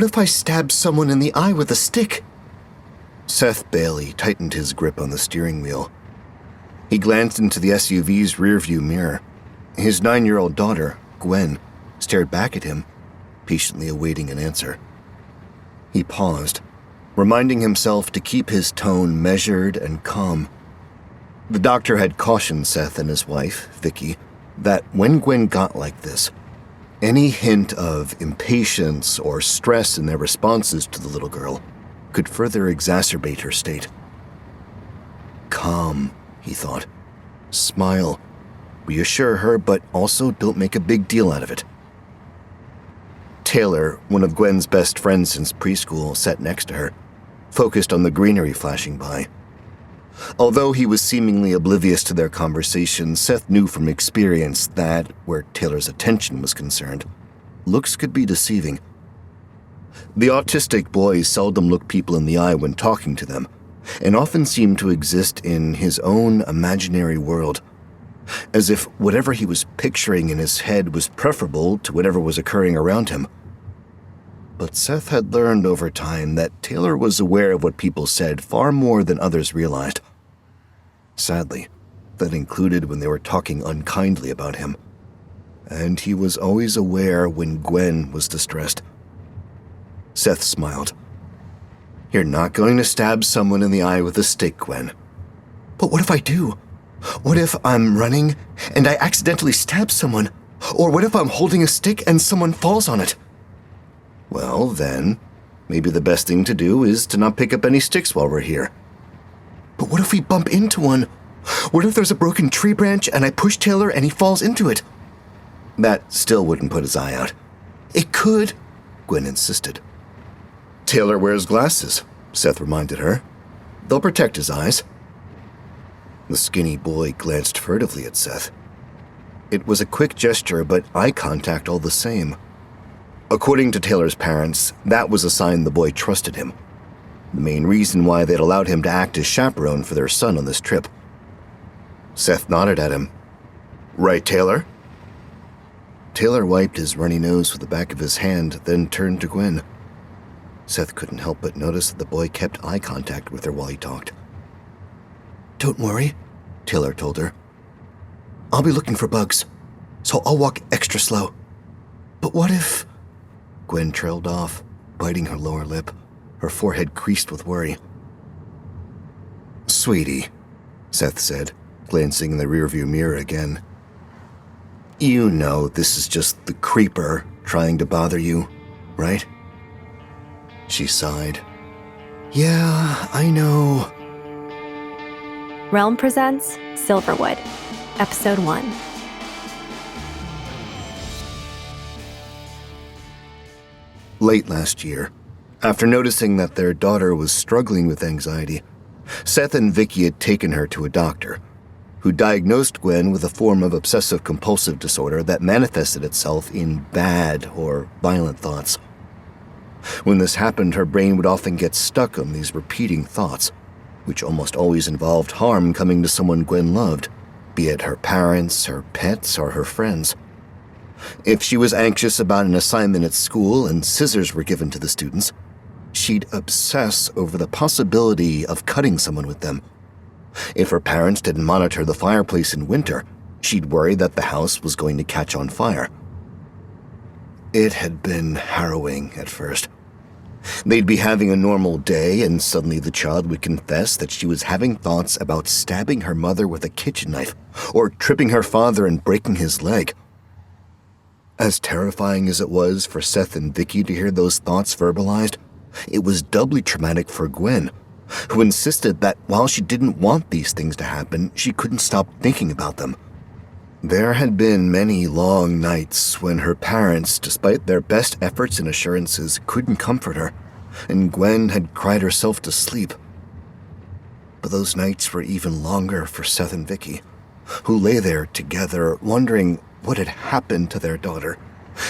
what if I stabbed someone in the eye with a stick? Seth Bailey tightened his grip on the steering wheel. He glanced into the SUV's rearview mirror. His 9-year-old daughter, Gwen, stared back at him, patiently awaiting an answer. He paused, reminding himself to keep his tone measured and calm. The doctor had cautioned Seth and his wife, Vicky, that when Gwen got like this, any hint of impatience or stress in their responses to the little girl could further exacerbate her state. Calm, he thought. Smile. Reassure her, but also don't make a big deal out of it. Taylor, one of Gwen's best friends since preschool, sat next to her, focused on the greenery flashing by. Although he was seemingly oblivious to their conversation, Seth knew from experience that, where Taylor's attention was concerned, looks could be deceiving. The autistic boy seldom looked people in the eye when talking to them, and often seemed to exist in his own imaginary world, as if whatever he was picturing in his head was preferable to whatever was occurring around him. But Seth had learned over time that Taylor was aware of what people said far more than others realized. Sadly, that included when they were talking unkindly about him. And he was always aware when Gwen was distressed. Seth smiled. You're not going to stab someone in the eye with a stick, Gwen. But what if I do? What if I'm running and I accidentally stab someone? Or what if I'm holding a stick and someone falls on it? Well, then, maybe the best thing to do is to not pick up any sticks while we're here. But what if we bump into one? What if there's a broken tree branch and I push Taylor and he falls into it? That still wouldn't put his eye out. It could, Gwen insisted. Taylor wears glasses, Seth reminded her. They'll protect his eyes. The skinny boy glanced furtively at Seth. It was a quick gesture, but eye contact all the same. According to Taylor's parents, that was a sign the boy trusted him. The main reason why they'd allowed him to act as chaperone for their son on this trip. Seth nodded at him. Right, Taylor? Taylor wiped his runny nose with the back of his hand, then turned to Gwen. Seth couldn't help but notice that the boy kept eye contact with her while he talked. Don't worry, Taylor told her. I'll be looking for bugs, so I'll walk extra slow. But what if... Gwen trailed off, biting her lower lip, her forehead creased with worry. Sweetie, Seth said, glancing in the rearview mirror again. You know this is just the creeper trying to bother you, right? She sighed. Yeah, I know. Realm presents Silverwood, Episode 1. Late last year, after noticing that their daughter was struggling with anxiety, Seth and Vicky had taken her to a doctor, who diagnosed Gwen with a form of obsessive-compulsive disorder that manifested itself in bad or violent thoughts. When this happened, her brain would often get stuck on these repeating thoughts, which almost always involved harm coming to someone Gwen loved, be it her parents, her pets, or her friends. If she was anxious about an assignment at school and scissors were given to the students, she'd obsess over the possibility of cutting someone with them. If her parents didn't monitor the fireplace in winter, she'd worry that the house was going to catch on fire. It had been harrowing at first. They'd be having a normal day, and suddenly the child would confess that she was having thoughts about stabbing her mother with a kitchen knife, or tripping her father and breaking his leg. As terrifying as it was for Seth and Vicky to hear those thoughts verbalized, it was doubly traumatic for Gwen, who insisted that while she didn't want these things to happen, she couldn't stop thinking about them. There had been many long nights when her parents, despite their best efforts and assurances, couldn't comfort her, and Gwen had cried herself to sleep. But those nights were even longer for Seth and Vicky, who lay there together wondering what had happened to their daughter,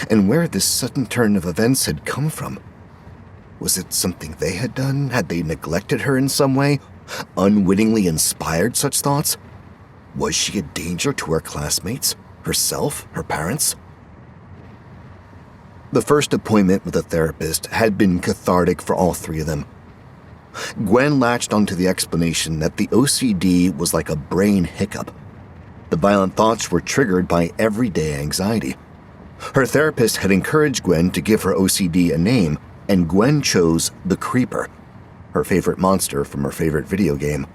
and where this sudden turn of events had come from. Was it something they had done? Had they neglected her in some way? Unwittingly inspired such thoughts? Was she a danger to her classmates, herself, her parents? The first appointment with a therapist had been cathartic for all three of them. Gwen latched onto the explanation that the OCD was like a brain hiccup. The violent thoughts were triggered by everyday anxiety. Her therapist had encouraged Gwen to give her OCD a name, and Gwen chose the Creeper, her favorite monster from her favorite video game.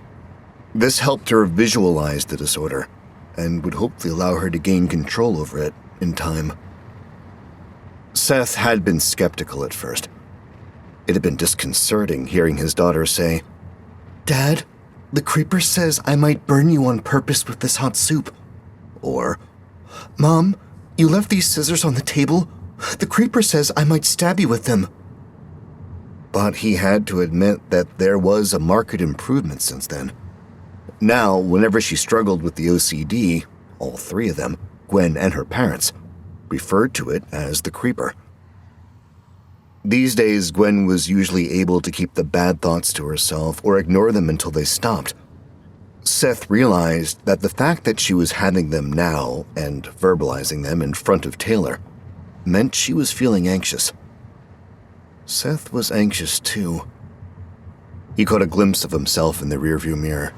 This helped her visualize the disorder, and would hopefully allow her to gain control over it in time. Seth had been skeptical at first. It had been disconcerting hearing his daughter say, "Dad, the Creeper says I might burn you on purpose with this hot soup." Or, "Mom, you left these scissors on the table? The Creeper says I might stab you with them." But he had to admit that there was a marked improvement since then. Now, whenever she struggled with the OCD, all three of them, Gwen and her parents, referred to it as the Creeper. These days, Gwen was usually able to keep the bad thoughts to herself or ignore them until they stopped. Seth realized that the fact that she was having them now and verbalizing them in front of Taylor meant she was feeling anxious. Seth was anxious too. He caught a glimpse of himself in the rearview mirror.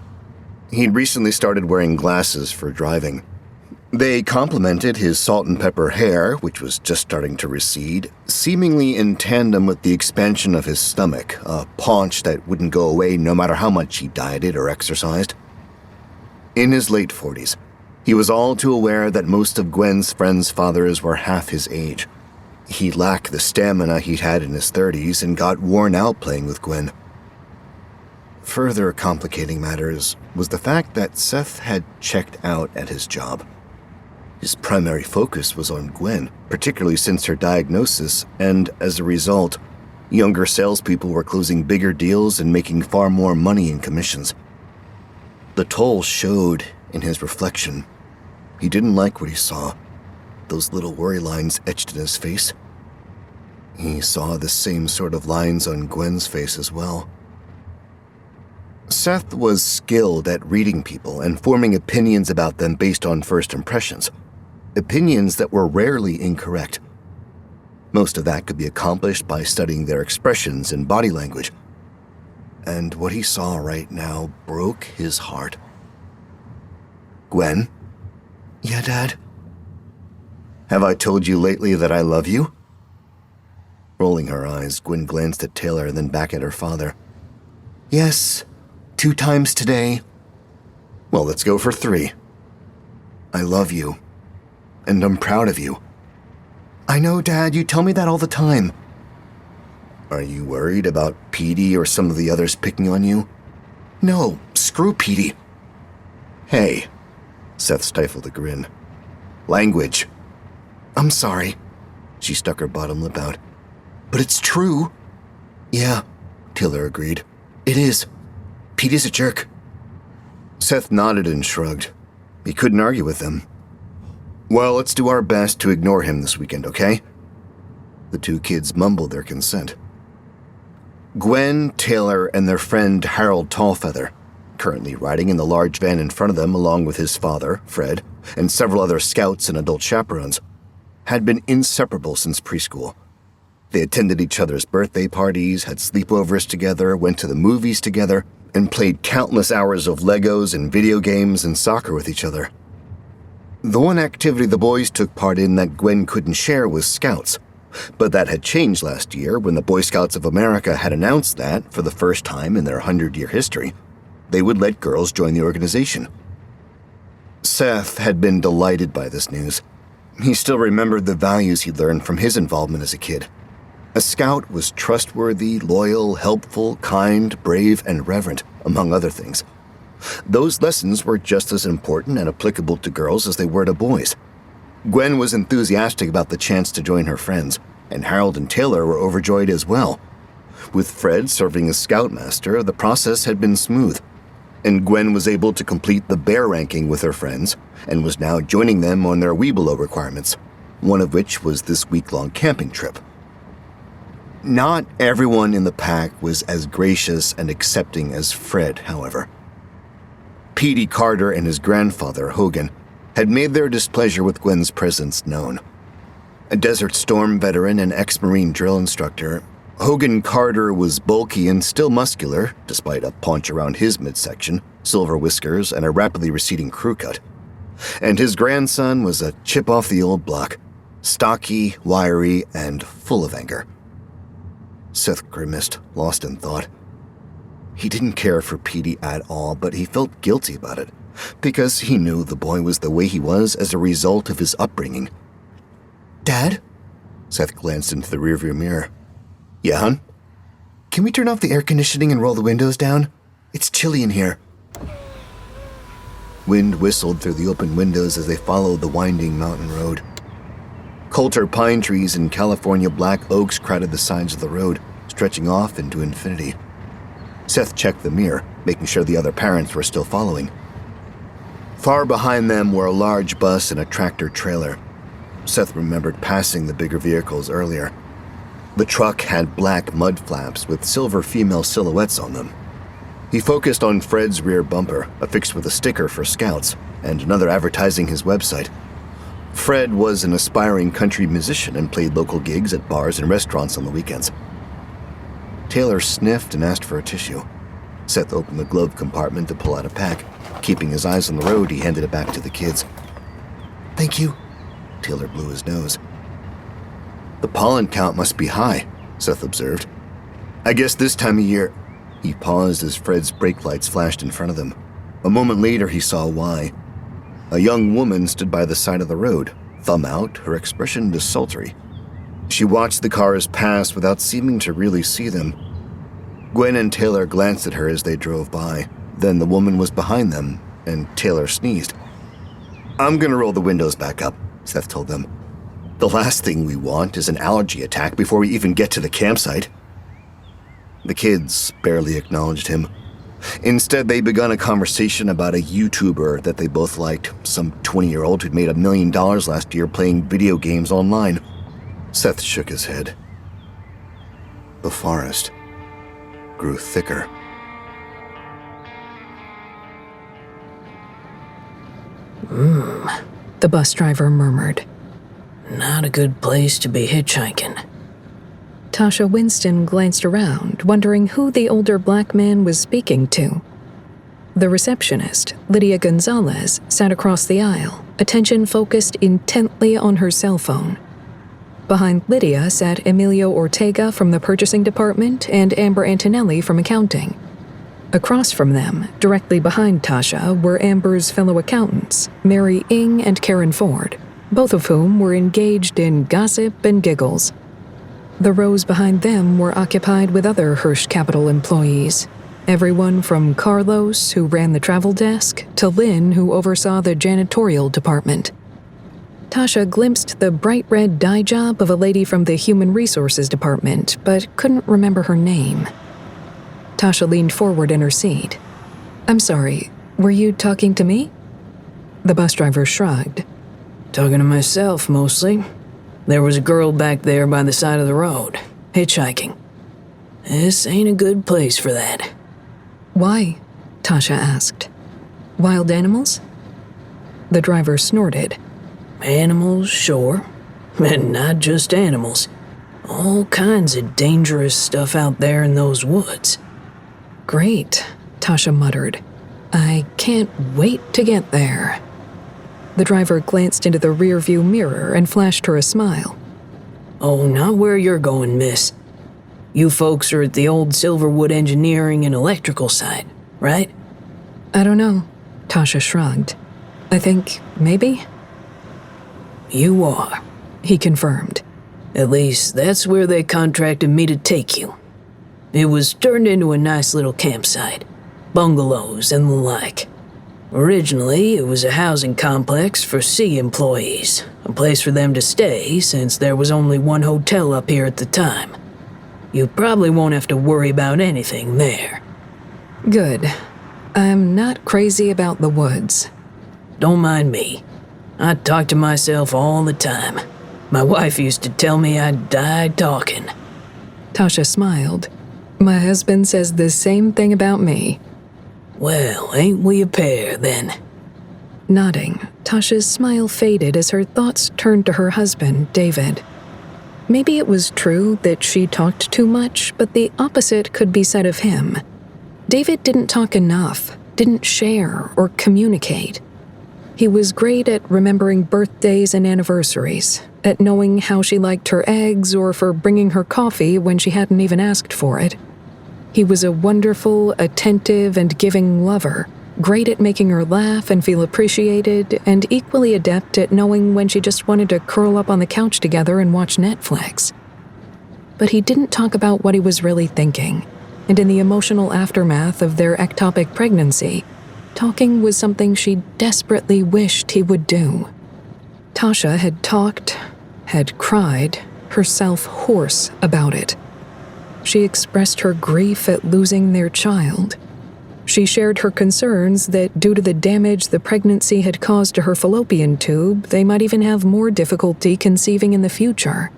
He'd recently started wearing glasses for driving. They complemented his salt and pepper hair, which was just starting to recede, seemingly in tandem with the expansion of his stomach, a paunch that wouldn't go away no matter how much he dieted or exercised. In his late 40s, he was all too aware that most of Gwen's friends' fathers were half his age. He lacked the stamina he'd had in his 30s and got worn out playing with Gwen. Further complicating matters was the fact that Seth had checked out at his job. His primary focus was on Gwen, particularly since her diagnosis, and as a result, younger salespeople were closing bigger deals and making far more money in commissions. The toll showed in his reflection. He didn't like what he saw, those little worry lines etched in his face. He saw the same sort of lines on Gwen's face as well. Seth was skilled at reading people and forming opinions about them based on first impressions. Opinions that were rarely incorrect. Most of that could be accomplished by studying their expressions and body language. And what he saw right now broke his heart. "Gwen?" "Yeah, Dad?" "Have I told you lately that I love you?" Rolling her eyes, Gwen glanced at Taylor and then back at her father. "Yes, 2 times today." "Well, let's go for 3. "I love you. And I'm proud of you." "I know, Dad, you tell me that all the time." "Are you worried about Petey or some of the others picking on you?" "No, screw Petey." "Hey," Seth stifled a grin. "Language." "I'm sorry." She stuck her bottom lip out. "But it's true." "Yeah," Taylor agreed. "It is. Petey's a jerk." Seth nodded and shrugged. He couldn't argue with them. "Well, let's do our best to ignore him this weekend, okay?" The 2 kids mumbled their consent. Gwen, Taylor, and their friend Harold Tallfeather, currently riding in the large van in front of them along with his father, Fred, and several other scouts and adult chaperones, had been inseparable since preschool. They attended each other's birthday parties, had sleepovers together, went to the movies together, and played countless hours of Legos and video games and soccer with each other. The one activity the boys took part in that Gwen couldn't share was Scouts, but that had changed last year when the Boy Scouts of America had announced that, for the first time in their 100-year history, they would let girls join the organization. Seth had been delighted by this news. He still remembered the values he'd learned from his involvement as a kid. A scout was trustworthy, loyal, helpful, kind, brave, and reverent, among other things. Those lessons were just as important and applicable to girls as they were to boys. Gwen was enthusiastic about the chance to join her friends, and Harold and Taylor were overjoyed as well. With Fred serving as scoutmaster, the process had been smooth, and Gwen was able to complete the bear ranking with her friends and was now joining them on their Webelow requirements, one of which was this week-long camping trip. Not everyone in the pack was as gracious and accepting as Fred, however. Petey Carter and his grandfather, Hogan, had made their displeasure with Gwen's presence known. A Desert Storm veteran and ex-Marine drill instructor, Hogan Carter was bulky and still muscular, despite a paunch around his midsection, silver whiskers, and a rapidly receding crew cut. And his grandson was a chip off the old block, stocky, wiry, and full of anger. Seth grimaced, lost in thought. He didn't care for Petey at all, but he felt guilty about it, because he knew the boy was the way he was as a result of his upbringing. "Dad?" Seth glanced into the rearview mirror. "Yeah, hon? Can we turn off the air conditioning and roll the windows down? It's chilly in here." Wind whistled through the open windows as they followed the winding mountain road. Coulter pine trees and California black oaks crowded the sides of the road, stretching off into infinity. Seth checked the mirror, making sure the other parents were still following. Far behind them were a large bus and a tractor-trailer. Seth remembered passing the bigger vehicles earlier. The truck had black mud flaps with silver female silhouettes on them. He focused on Fred's rear bumper, affixed with a sticker for Scouts, and another advertising his website. Fred was an aspiring country musician and played local gigs at bars and restaurants on the weekends. Taylor sniffed and asked for a tissue. Seth opened the glove compartment to pull out a pack. Keeping his eyes on the road, he handed it back to the kids. "Thank you." Taylor blew his nose. "The pollen count must be high," Seth observed. "I guess this time of year..." He paused as Fred's brake lights flashed in front of them. A moment later, he saw why. A young woman stood by the side of the road, thumb out, her expression desultory. She watched the cars pass without seeming to really see them. Gwen and Taylor glanced at her as they drove by. Then the woman was behind them, and Taylor sneezed. "I'm gonna roll the windows back up," Seth told them. "The last thing we want is an allergy attack before we even get to the campsite." The kids barely acknowledged him. Instead, they began a conversation about a YouTuber that they both liked, some 20-year-old who'd made $1 million last year playing video games online. Seth shook his head. The forest grew thicker. The bus driver murmured. Not a good place to be hitchhiking. Tasha Winston glanced around, wondering who the older black man was speaking to. The receptionist, Lydia Gonzalez, sat across the aisle, attention focused intently on her cell phone. Behind Lydia sat Emilio Ortega from the purchasing department and Amber Antonelli from accounting. Across from them, directly behind Tasha, were Amber's fellow accountants, Mary Ng and Karen Ford, both of whom were engaged in gossip and giggles. The rows behind them were occupied with other Hirsch Capital employees, everyone from Carlos, who ran the travel desk, to Lynn, who oversaw the janitorial department. Tasha glimpsed the bright red dye job of a lady from the Human Resources Department, but couldn't remember her name. Tasha leaned forward in her seat. "I'm sorry, were you talking to me?" The bus driver shrugged. "Talking to myself, mostly. There was a girl back there by the side of the road, hitchhiking. This ain't a good place for that." "Why?" Tasha asked. "Wild animals?" The driver snorted. "Animals, sure. And not just animals. All kinds of dangerous stuff out there in those woods." "Great," Tasha muttered. "I can't wait to get there." The driver glanced into the rearview mirror and flashed her a smile. "Oh, not where you're going, miss. You folks are at the old Silverwood engineering and electrical site, right?" "I don't know," Tasha shrugged. "I think maybe." "You are," he confirmed. "At least that's where they contracted me to take you. It was turned into a nice little campsite, bungalows and the like. Originally, it was a housing complex for sea employees, a place for them to stay since there was only one hotel up here at the time. You probably won't have to worry about anything there." "Good. I'm not crazy about the woods." "Don't mind me. I talk to myself all the time. My wife used to tell me I'd die talking." Tasha smiled. "My husband says the same thing about me." "Well, ain't we a pair, then?" Nodding, Tasha's smile faded as her thoughts turned to her husband, David. Maybe it was true that she talked too much, but the opposite could be said of him. David didn't talk enough, didn't share or communicate. He was great at remembering birthdays and anniversaries, at knowing how she liked her eggs or for bringing her coffee when she hadn't even asked for it. He was a wonderful, attentive, and giving lover, great at making her laugh and feel appreciated, and equally adept at knowing when she just wanted to curl up on the couch together and watch Netflix. But he didn't talk about what he was really thinking, and in the emotional aftermath of their ectopic pregnancy, talking was something she desperately wished he would do. Tasha had talked, had cried, herself hoarse about it. She expressed her grief at losing their child. She shared her concerns that due to the damage the pregnancy had caused to her fallopian tube, they might even have more difficulty conceiving in the future.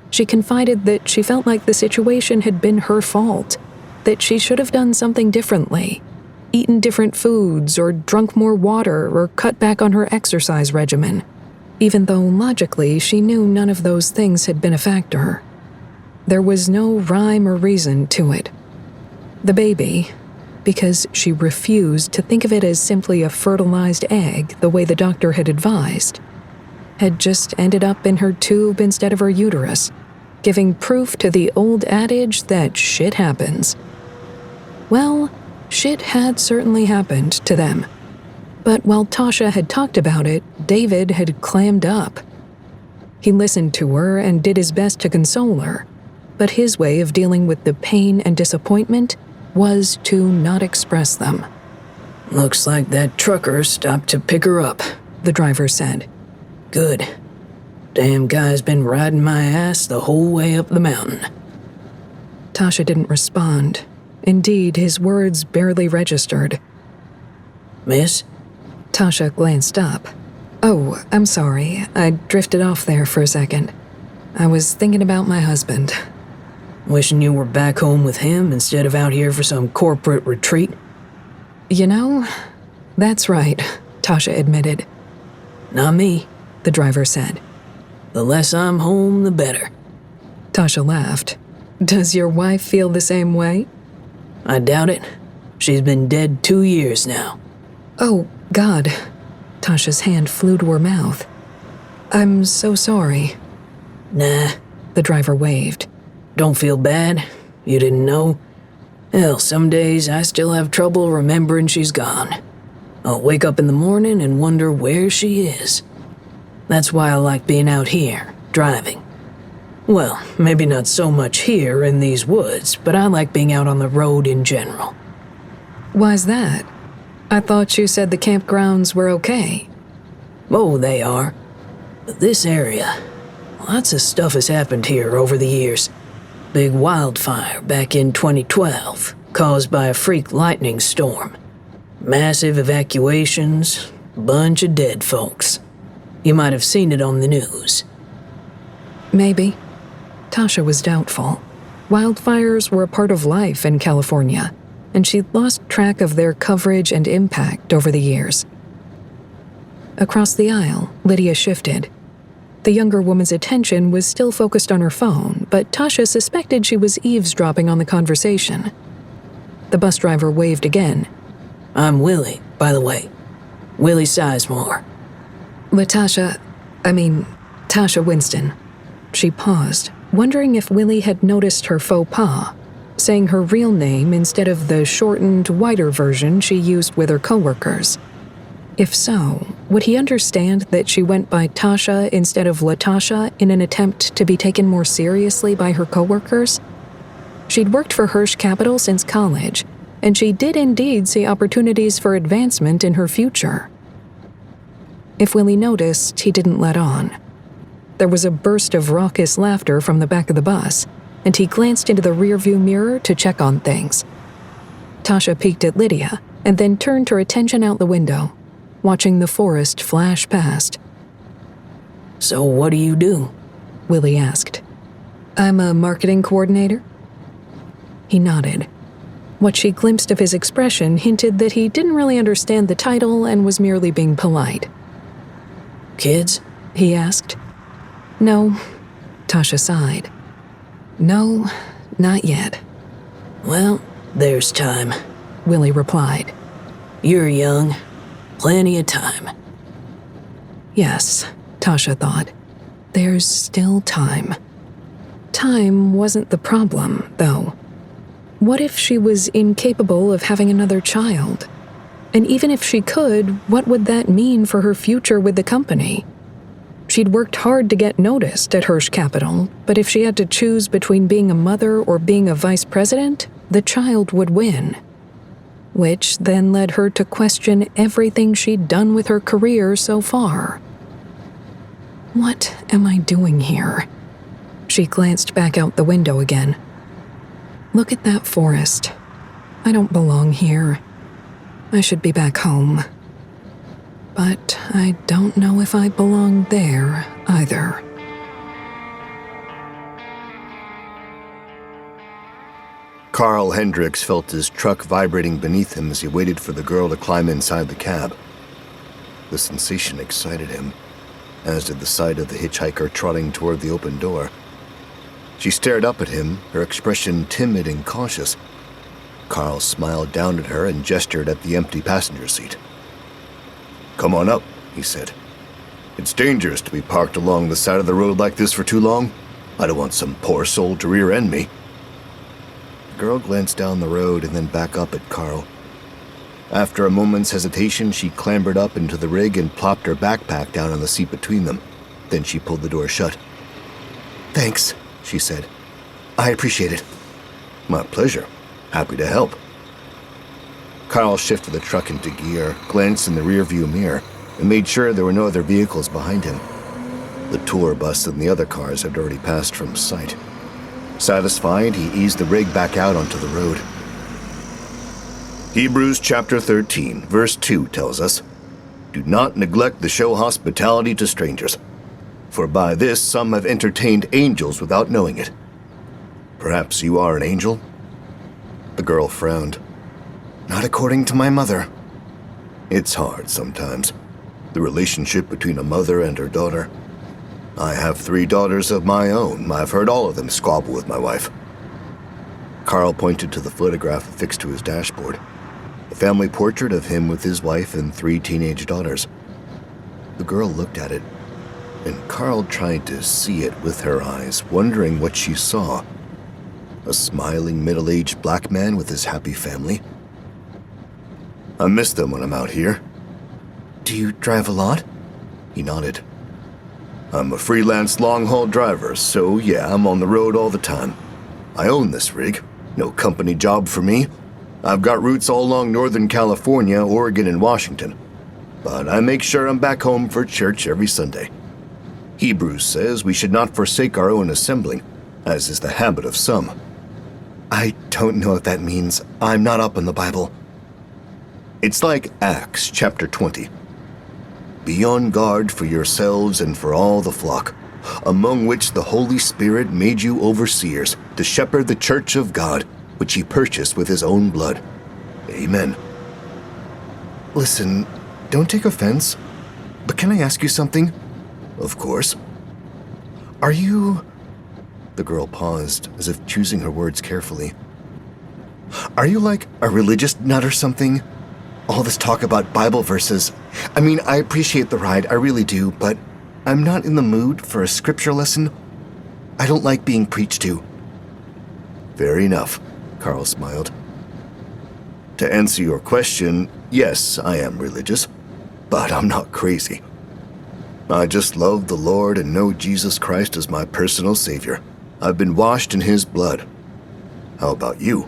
She confided that she felt like the situation had been her fault, that she should have done something differently, eaten different foods or drunk more water or cut back on her exercise regimen, even though logically she knew none of those things had been a factor. There was no rhyme or reason to it. The baby, because she refused to think of it as simply a fertilized egg the way the doctor had advised, had just ended up in her tube instead of her uterus, giving proof to the old adage that shit happens. Well, shit had certainly happened to them. But while Tasha had talked about it, David had clammed up. He listened to her and did his best to console her, but his way of dealing with the pain and disappointment was to not express them. "Looks like that trucker stopped to pick her up," the driver said. "Good. Damn guy's been riding my ass the whole way up the mountain." Tasha didn't respond. Indeed, his words barely registered. "Miss?" Tasha glanced up. "Oh, I'm sorry. I drifted off there for a second. I was thinking about my husband." "Wishing you were back home with him instead of out here for some corporate retreat?" "You know, that's right," Tasha admitted. "Not me," the driver said. "The less I'm home, the better." Tasha laughed. "Does your wife feel the same way?" "I doubt it. She's been dead 2 years now." "Oh, God." Tasha's hand flew to her mouth. "I'm so sorry." "Nah," the driver waved. "Don't feel bad. You didn't know? Hell, some days I still have trouble remembering she's gone. I'll wake up in the morning and wonder where she is. That's why I like being out here, driving. Well, maybe not so much here in these woods, but I like being out on the road in general." "Why's that? I thought you said the campgrounds were okay." "Oh, they are. But this area, lots of stuff has happened here over the years. Big wildfire back in 2012, caused by a freak lightning storm. Massive evacuations, bunch of dead folks. You might have seen it on the news." Maybe. Tasha was doubtful. Wildfires were a part of life in California, and she'd lost track of their coverage and impact over the years. Across the aisle, Lydia shifted. The younger woman's attention was still focused on her phone, but Tasha suspected she was eavesdropping on the conversation. The bus driver waved again. "I'm Willie, by the way. Willie Sizemore." Tasha Winston." She paused, wondering if Willie had noticed her faux pas, saying her real name instead of the shortened, whiter version she used with her coworkers. If so, would he understand that she went by Tasha instead of Latasha in an attempt to be taken more seriously by her coworkers? She'd worked for Hirsch Capital since college, and she did indeed see opportunities for advancement in her future. If Willie noticed, he didn't let on. There was a burst of raucous laughter from the back of the bus, and he glanced into the rearview mirror to check on things. Tasha peeked at Lydia, and then turned her attention out the window, watching the forest flash past. "So what do you do?" Willie asked. "I'm a marketing coordinator." He nodded. What she glimpsed of his expression hinted that he didn't really understand the title and was merely being polite. Kids? he asked. No, Tasha sighed. No, not yet. Well, there's time, Willie replied. You're young. Plenty of time. Yes, Tasha thought. There's still time. Time wasn't the problem, though. What if she was incapable of having another child? And even if she could, what would that mean for her future with the company? She'd worked hard to get noticed at Hirsch Capital, but if she had to choose between being a mother or being a vice president, the child would win. Which then led her to question everything she'd done with her career so far. What am I doing here? She glanced back out the window again. Look at that forest. I don't belong here. I should be back home. But I don't know if I belong there either. Carl Hendricks felt his truck vibrating beneath him as he waited for the girl to climb inside the cab. The sensation excited him, as did the sight of the hitchhiker trotting toward the open door. She stared up at him, her expression timid and cautious. Carl smiled down at her and gestured at the empty passenger seat. "Come on up," he said. "It's dangerous to be parked along the side of the road like this for too long. I don't want some poor soul to rear-end me." The girl glanced down the road and then back up at Carl. After a moment's hesitation, she clambered up into the rig and plopped her backpack down on the seat between them. Then she pulled the door shut. "Thanks," she said. "I appreciate it." "My pleasure. Happy to help." Carl shifted the truck into gear, glanced in the rearview mirror, and made sure there were no other vehicles behind him. The tour bus and the other cars had already passed from sight. Satisfied, he eased the rig back out onto the road. Hebrews chapter 13, verse 2 tells us, "Do not neglect to show hospitality to strangers, for by this some have entertained angels without knowing it." Perhaps you are an angel? The girl frowned. "Not according to my mother." It's hard sometimes, the relationship between a mother and her daughter. I have 3 daughters of my own. I've heard all of them squabble with my wife. Carl pointed to the photograph affixed to his dashboard, a family portrait of him with his wife and 3 teenage daughters. The girl looked at it, and Carl tried to see it with her eyes, wondering what she saw. A smiling middle-aged black man with his happy family. "I miss them when I'm out here." "Do you drive a lot?" He nodded. "I'm a freelance long-haul driver, so yeah, I'm on the road all the time. I own this rig. No company job for me. I've got roots all along Northern California, Oregon, and Washington. But I make sure I'm back home for church every Sunday. Hebrews says we should not forsake our own assembling, as is the habit of some." "I don't know what that means. I'm not up on the Bible." It's like Acts chapter 20. "Be on guard for yourselves and for all the flock, among which the Holy Spirit made you overseers, to shepherd the church of God, which he purchased with his own blood. Amen." "Listen, don't take offense, but can I ask you something?" "Of course." "Are you..." The girl paused, as if choosing her words carefully. "Are you like a religious nut or something? All this talk about Bible verses. I mean, I appreciate the ride, I really do, but I'm not in the mood for a scripture lesson. I don't like being preached to." "Fair enough," Carl smiled. "To answer your question, yes, I am religious, but I'm not crazy. I just love the Lord and know Jesus Christ as my personal savior. I've been washed in his blood. How about you?"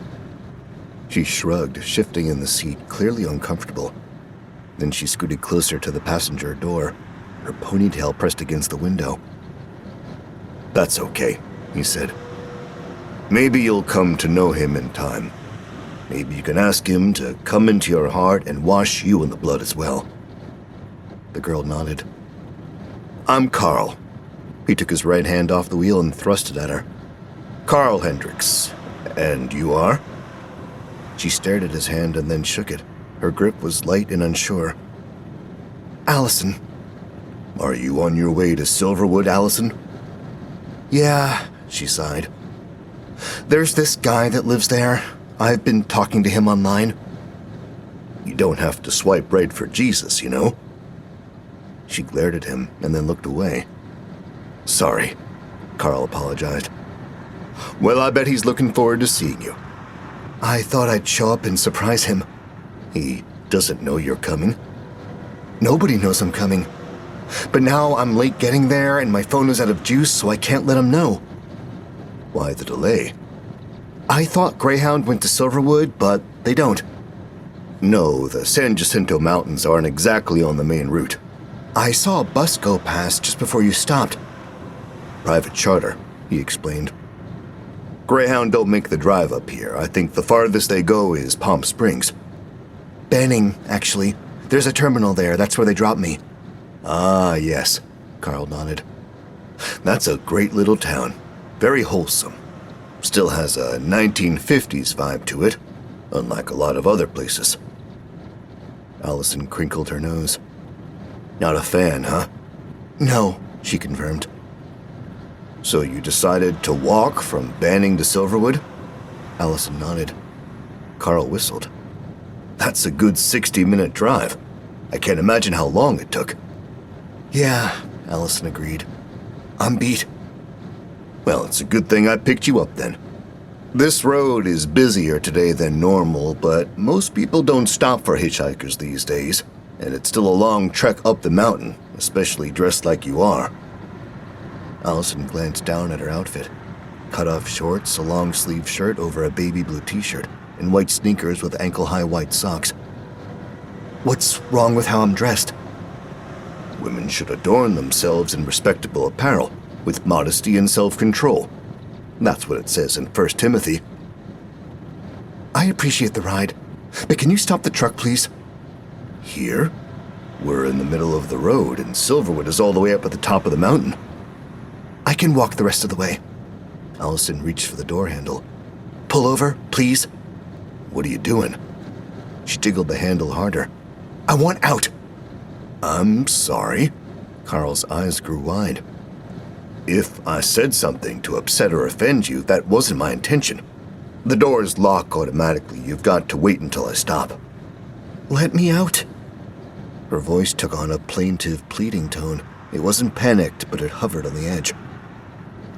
She shrugged, shifting in the seat, clearly uncomfortable. Then she scooted closer to the passenger door, her ponytail pressed against the window. "That's okay," he said. "Maybe you'll come to know him in time. Maybe you can ask him to come into your heart and wash you in the blood as well." The girl nodded. "I'm Carl." He took his right hand off the wheel and thrust it at her. "Carl Hendricks. And you are?" She stared at his hand and then shook it. Her grip was light and unsure. "Allison." Are you on your way to Silverwood, Allison? Yeah, she sighed. There's this guy that lives there. I've been talking to him online. You don't have to swipe right for Jesus, you know? She glared at him and then looked away. Sorry, Carl apologized. Well, I bet he's looking forward to seeing you. I thought I'd show up and surprise him. He doesn't know you're coming. Nobody knows I'm coming. But now I'm late getting there and my phone is out of juice, so I can't let him know. Why the delay? I thought Greyhound went to Silverwood, but they don't. No, the San Jacinto Mountains aren't exactly on the main route. I saw a bus go past just before you stopped. Private charter, he explained. Greyhound don't make the drive up here. I think the farthest they go is Palm Springs. Banning, actually. There's a terminal there. That's where they drop me. Ah, yes, Carl nodded. That's a great little town. Very wholesome. Still has a 1950s vibe to it, unlike a lot of other places. Allison crinkled her nose. Not a fan, huh? No, she confirmed. So you decided to walk from Banning to Silverwood? Allison nodded. Carl whistled. That's a good 60-minute drive. I can't imagine how long it took. Yeah, Allison agreed. I'm beat. Well, it's a good thing I picked you up then. This road is busier today than normal, but most people don't stop for hitchhikers these days, and it's still a long trek up the mountain, especially dressed like you are. Allison glanced down at her outfit. Cut-off shorts, a long-sleeve shirt over a baby blue t-shirt, and white sneakers with ankle-high white socks. What's wrong with how I'm dressed? Women should adorn themselves in respectable apparel, with modesty and self-control. That's what it says in 1 Timothy. I appreciate the ride, but can you stop the truck, please? Here? We're in the middle of the road, and Silverwood is all the way up at the top of the mountain. I can walk the rest of the way. Allison reached for the door handle. Pull over, please. What are you doing? She jiggled the handle harder. I want out. I'm sorry. Carl's eyes grew wide. If I said something to upset or offend you, that wasn't my intention. The doors lock automatically. You've got to wait until I stop. Let me out. Her voice took on a plaintive, pleading tone. It wasn't panicked, but it hovered on the edge.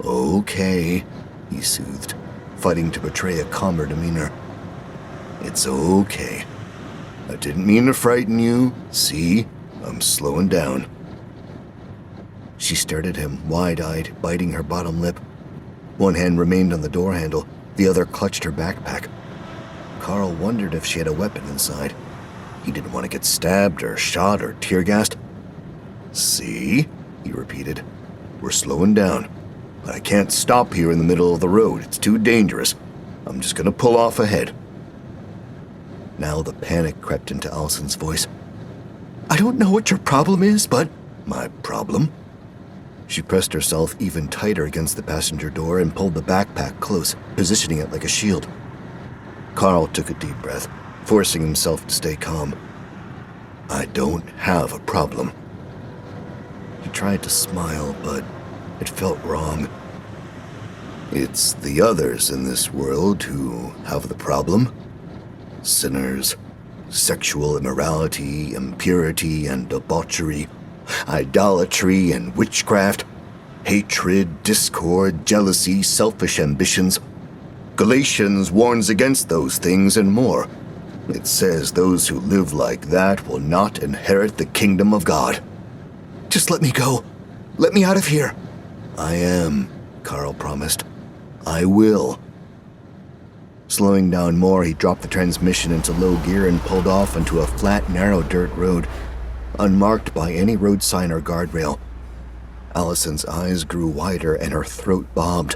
Okay, he soothed, fighting to betray a calmer demeanor. It's okay. I didn't mean to frighten you. See? I'm slowing down. She stared at him, wide-eyed, biting her bottom lip. One hand remained on the door handle, the other clutched her backpack. Carl wondered if she had a weapon inside. He didn't want to get stabbed or shot or tear-gassed. See? He repeated. We're slowing down. But I can't stop here in the middle of the road. It's too dangerous. I'm just going to pull off ahead. Now the panic crept into Allison's voice. I don't know what your problem is, but... My problem? She pressed herself even tighter against the passenger door and pulled the backpack close, positioning it like a shield. Carl took a deep breath, forcing himself to stay calm. I don't have a problem. He tried to smile, but it felt wrong. It's the others in this world who have the problem. Sinners, sexual immorality, impurity and debauchery, idolatry and witchcraft, hatred, discord, jealousy, selfish ambitions. Galatians warns against those things and more. It says those who live like that will not inherit the kingdom of God. Just let me go. Let me out of here. I am, Carl promised. I will. Slowing down more, he dropped the transmission into low gear and pulled off onto a flat, narrow dirt road, unmarked by any road sign or guardrail. Allison's eyes grew wider and her throat bobbed.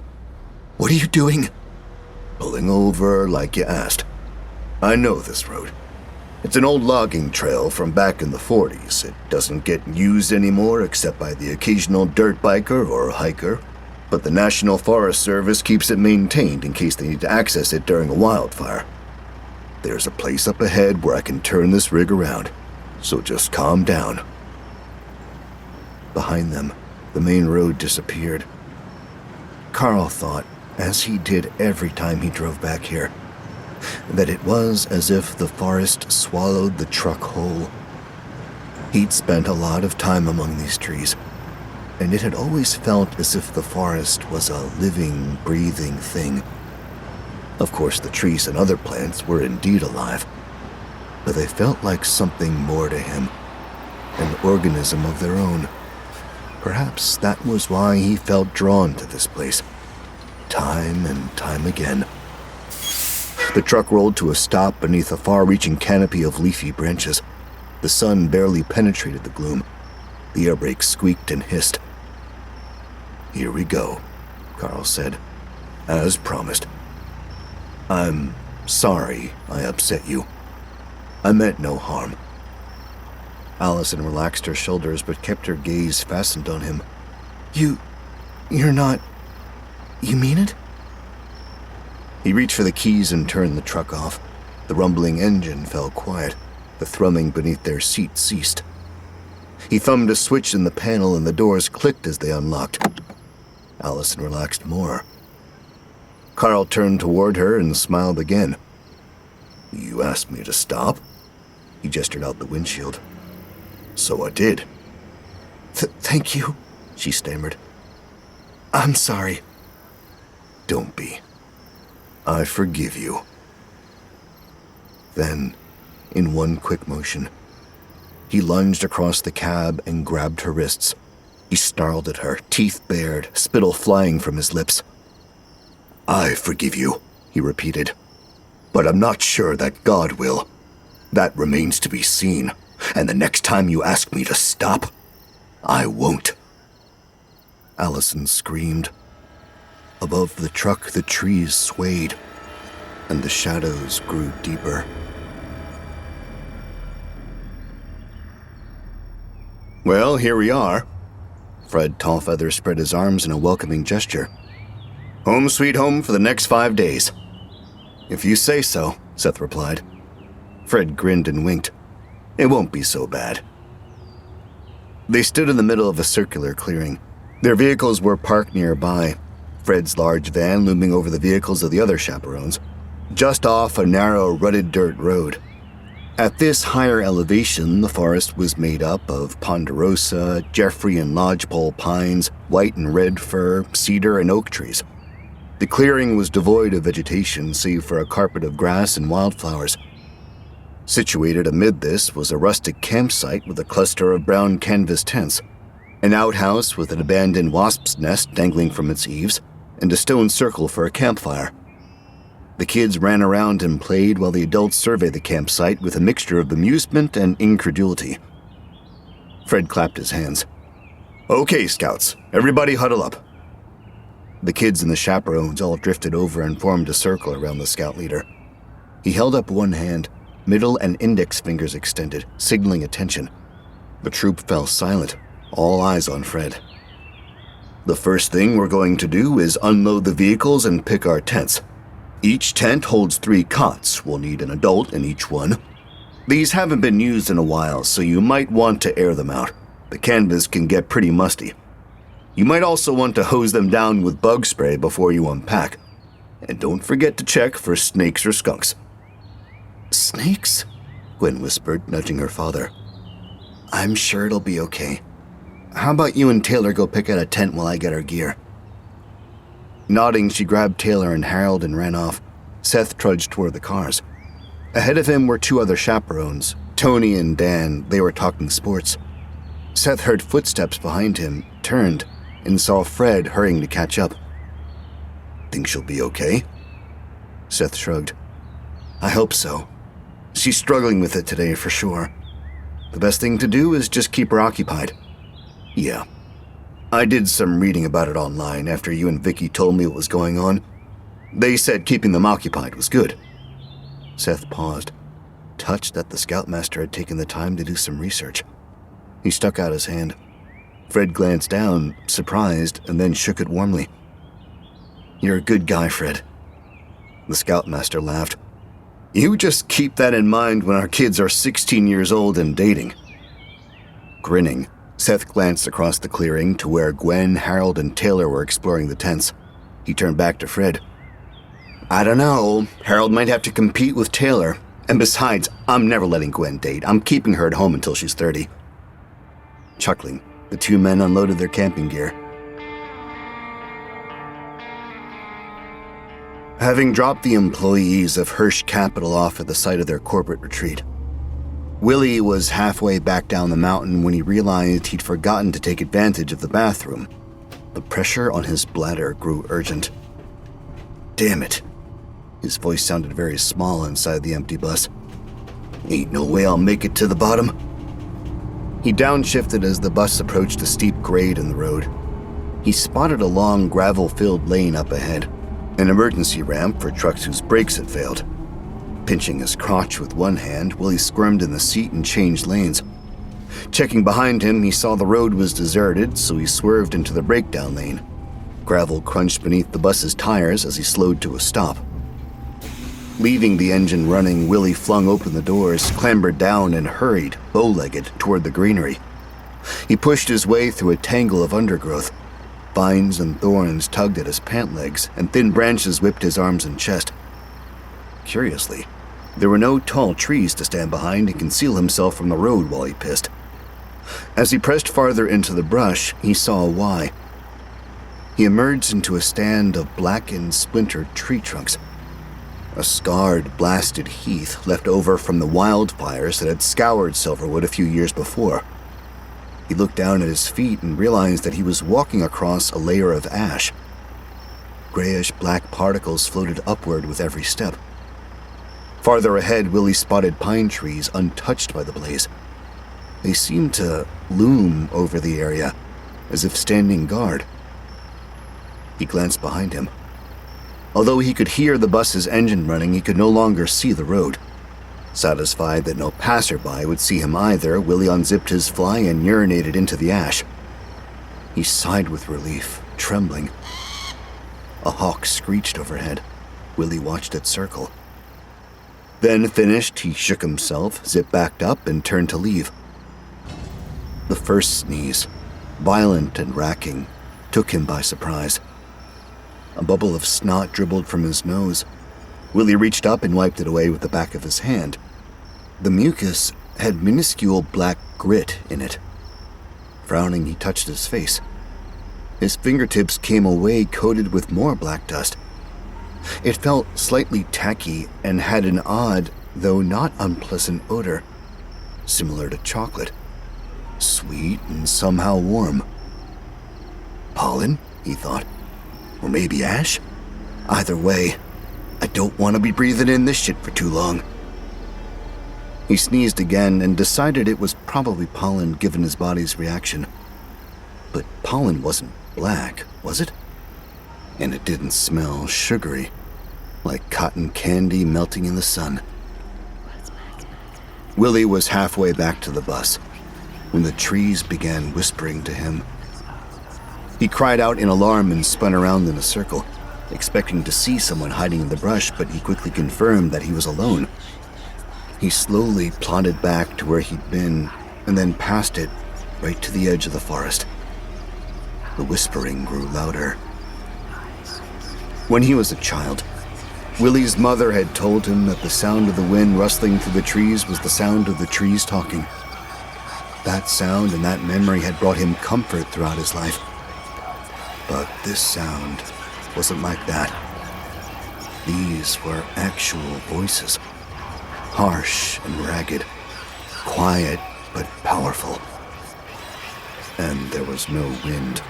What are you doing? Pulling over like you asked. I know this road. It's an old logging trail from back in the 40s. It doesn't get used anymore except by the occasional dirt biker or hiker, but the National Forest Service keeps it maintained in case they need to access it during a wildfire. There's a place up ahead where I can turn this rig around, so just calm down. Behind them, the main road disappeared. Carl thought, as he did every time he drove back here, that it was as if the forest swallowed the truck whole. He'd spent a lot of time among these trees, and it had always felt as if the forest was a living, breathing thing. Of course, the trees and other plants were indeed alive, but they felt like something more to him, an organism of their own. Perhaps that was why he felt drawn to this place, time and time again. The truck rolled to a stop beneath a far-reaching canopy of leafy branches. The sun barely penetrated the gloom. The air brakes squeaked and hissed. "Here we go," Carl said, as promised. "I'm sorry I upset you. I meant no harm." Allison relaxed her shoulders but kept her gaze fastened on him. You're not... You mean it?" He reached for the keys and turned the truck off. The rumbling engine fell quiet. The thrumming beneath their seat ceased. He thumbed a switch in the panel and the doors clicked as they unlocked. Allison relaxed more. Carl turned toward her and smiled again. "You asked me to stop?" He gestured out the windshield. "So I did." Thank you," she stammered. "I'm sorry." "Don't be. I forgive you." Then, in one quick motion, he lunged across the cab and grabbed her wrists. He snarled at her, teeth bared, spittle flying from his lips. "I forgive you," he repeated. "But I'm not sure that God will. That remains to be seen. And the next time you ask me to stop, I won't." Allison screamed. Above the truck, the trees swayed, and the shadows grew deeper. "Well, here we are." Fred Tallfeather spread his arms in a welcoming gesture. "Home sweet home for the next 5 days." "If you say so," Seth replied. Fred grinned and winked. "It won't be so bad." They stood in the middle of a circular clearing. Their vehicles were parked nearby, Fred's large van looming over the vehicles of the other chaperones, just off a narrow, rutted dirt road. At this higher elevation, the forest was made up of ponderosa, Jeffrey and lodgepole pines, white and red fir, cedar and oak trees. The clearing was devoid of vegetation save for a carpet of grass and wildflowers. Situated amid this was a rustic campsite with a cluster of brown canvas tents, an outhouse with an abandoned wasp's nest dangling from its eaves, and a stone circle for a campfire. The kids ran around and played while the adults surveyed the campsite with a mixture of amusement and incredulity. Fred clapped his hands. "Okay, Scouts, everybody huddle up." The kids and the chaperones all drifted over and formed a circle around the scout leader. He held up one hand, middle and index fingers extended, signaling attention. The troop fell silent, all eyes on Fred. "The first thing we're going to do is unload the vehicles and pick our tents. Each tent holds 3 cots. We'll need an adult in each one. These haven't been used in a while, so you might want to air them out. The canvas can get pretty musty. You might also want to hose them down with bug spray before you unpack. And don't forget to check for snakes or skunks." "Snakes?" Gwen whispered, nudging her father. "I'm sure it'll be okay. How about you and Taylor go pick out a tent while I get our gear?" Nodding, she grabbed Taylor and Harold and ran off. Seth trudged toward the cars. Ahead of him were 2 other chaperones, Tony and Dan. They were talking sports. Seth heard footsteps behind him, turned, and saw Fred hurrying to catch up. "Think she'll be okay?" Seth shrugged. "I hope so. She's struggling with it today for sure. The best thing to do is just keep her occupied." "Yeah. I did some reading about it online after you and Vicky told me what was going on. They said keeping them occupied was good." Seth paused, touched that the scoutmaster had taken the time to do some research. He stuck out his hand. Fred glanced down, surprised, and then shook it warmly. "You're a good guy, Fred." The scoutmaster laughed. "You just keep that in mind when our kids are 16 years old and dating." Grinning, Seth glanced across the clearing to where Gwen, Harold, and Taylor were exploring the tents. He turned back to Fred. I don't know. Harold might have to compete with Taylor. And besides, I'm never letting Gwen date. I'm keeping her at home until she's 30. Chuckling, the two men unloaded their camping gear. Having dropped the employees of Hirsch Capital off at the site of their corporate retreat, Willie was halfway back down the mountain when he realized he'd forgotten to take advantage of the bathroom. The pressure on his bladder grew urgent. Damn it. His voice sounded very small inside the empty bus. Ain't no way I'll make it to the bottom. He downshifted as the bus approached a steep grade in the road. He spotted a long gravel-filled lane up ahead, an emergency ramp for trucks whose brakes had failed. Pinching his crotch with one hand, Willie squirmed in the seat and changed lanes. Checking behind him, he saw the road was deserted, so he swerved into the breakdown lane. Gravel crunched beneath the bus's tires as he slowed to a stop. Leaving the engine running, Willie flung open the doors, clambered down, and hurried, bow-legged, toward the greenery. He pushed his way through a tangle of undergrowth. Vines and thorns tugged at his pant legs, and thin branches whipped his arms and chest. Curiously, there were no tall trees to stand behind and conceal himself from the road while he pissed. As he pressed farther into the brush, he saw a Y. He emerged into a stand of blackened, splintered tree trunks. A scarred, blasted heath left over from the wildfires that had scoured Silverwood a few years before. He looked down at his feet and realized that he was walking across a layer of ash. Grayish-black particles floated upward with every step. Farther ahead, Willie spotted pine trees untouched by the blaze. They seemed to loom over the area, as if standing guard. He glanced behind him. Although he could hear the bus's engine running, he could no longer see the road. Satisfied that no passerby would see him either, Willie unzipped his fly and urinated into the ash. He sighed with relief, trembling. A hawk screeched overhead. Willie watched it circle. Then finished, he shook himself, zipped back up, and turned to leave. The first sneeze, violent and racking, took him by surprise. A bubble of snot dribbled from his nose. Willie reached up and wiped it away with the back of his hand. The mucus had minuscule black grit in it. Frowning, he touched his face. His fingertips came away coated with more black dust. It felt slightly tacky and had an odd, though not unpleasant odor, similar to chocolate. Sweet and somehow warm. Pollen, he thought. Or maybe ash? Either way, I don't want to be breathing in this shit for too long. He sneezed again and decided it was probably pollen given his body's reaction. But pollen wasn't black, was it? And it didn't smell sugary, like cotton candy melting in the sun. Willie was halfway back to the bus when the trees began whispering to him. He cried out in alarm and spun around in a circle, expecting to see someone hiding in the brush, but he quickly confirmed that he was alone. He slowly plodded back to where he'd been, and then past it, right to the edge of the forest. The whispering grew louder. When he was a child, Willie's mother had told him that the sound of the wind rustling through the trees was the sound of the trees talking. That sound and that memory had brought him comfort throughout his life. But this sound wasn't like that. These were actual voices. Harsh and ragged. Quiet but powerful. And there was no wind.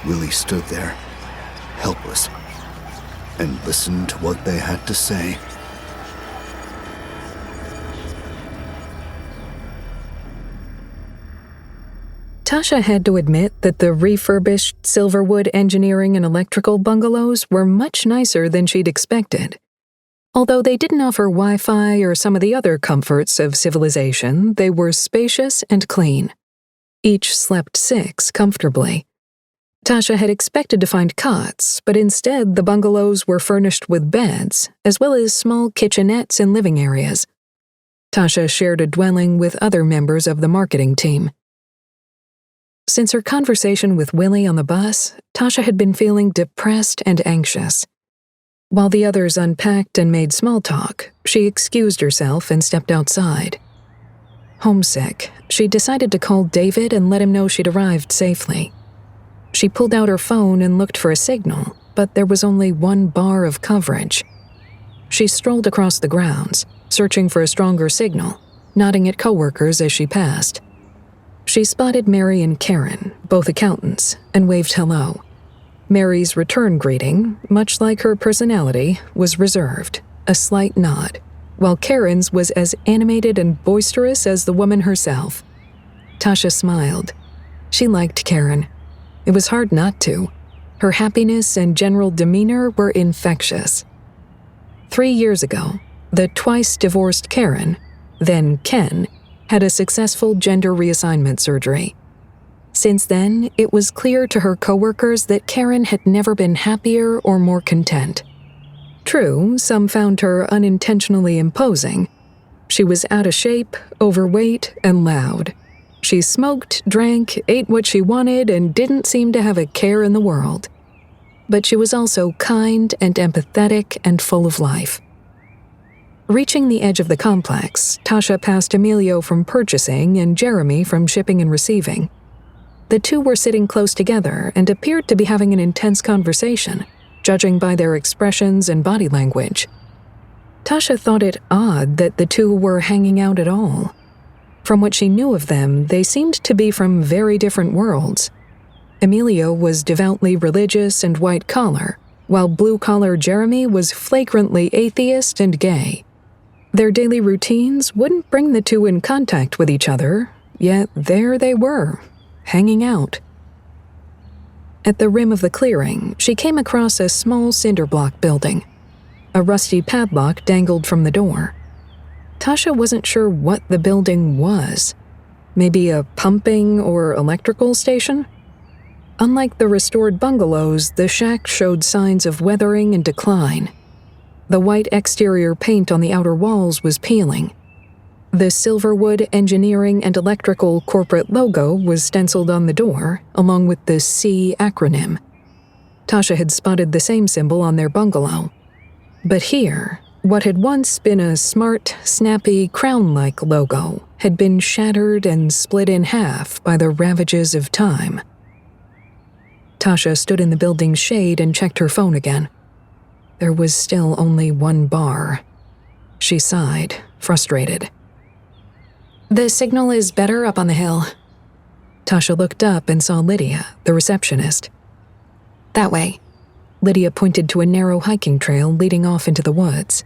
Willie stood there, helpless, and listened to what they had to say. Tasha had to admit that the refurbished Silverwood engineering and electrical bungalows were much nicer than she'd expected. Although they didn't offer Wi-Fi or some of the other comforts of civilization, they were spacious and clean. Each slept 6 comfortably. Tasha had expected to find cots, but instead the bungalows were furnished with beds, as well as small kitchenettes and living areas. Tasha shared a dwelling with other members of the marketing team. Since her conversation with Willie on the bus, Tasha had been feeling depressed and anxious. While the others unpacked and made small talk, she excused herself and stepped outside. Homesick, she decided to call David and let him know she'd arrived safely. She pulled out her phone and looked for a signal, but there was only one bar of coverage. She strolled across the grounds, searching for a stronger signal, nodding at coworkers as she passed. She spotted Mary and Karen, both accountants, and waved hello. Mary's return greeting, much like her personality, was reserved, a slight nod, while Karen's was as animated and boisterous as the woman herself. Tasha smiled. She liked Karen. It was hard not to. Her happiness and general demeanor were infectious. 3 years ago, the twice-divorced Karen, then Ken, had a successful gender reassignment surgery. Since then, it was clear to her coworkers that Karen had never been happier or more content. True, some found her unintentionally imposing. She was out of shape, overweight, and loud. She smoked, drank, ate what she wanted, and didn't seem to have a care in the world. But she was also kind and empathetic and full of life. Reaching the edge of the complex, Tasha passed Emilio from purchasing and Jeremy from shipping and receiving. The two were sitting close together and appeared to be having an intense conversation, judging by their expressions and body language. Tasha thought it odd that the two were hanging out at all. From what she knew of them, they seemed to be from very different worlds. Emilio was devoutly religious and white-collar, while blue-collar Jeremy was flagrantly atheist and gay. Their daily routines wouldn't bring the two in contact with each other, yet there they were, hanging out. At the rim of the clearing, she came across a small cinder block building. A rusty padlock dangled from the door. Tasha wasn't sure what the building was. Maybe a pumping or electrical station? Unlike the restored bungalows, the shack showed signs of weathering and decline. The white exterior paint on the outer walls was peeling. The Silverwood Engineering and Electrical corporate logo was stenciled on the door, along with the C acronym. Tasha had spotted the same symbol on their bungalow. But here, what had once been a smart, snappy, crown-like logo had been shattered and split in half by the ravages of time. Tasha stood in the building's shade and checked her phone again. There was still only one bar. She sighed, frustrated. "The signal is better up on the hill." Tasha looked up and saw Lydia, the receptionist. "That way." Lydia pointed to a narrow hiking trail leading off into the woods.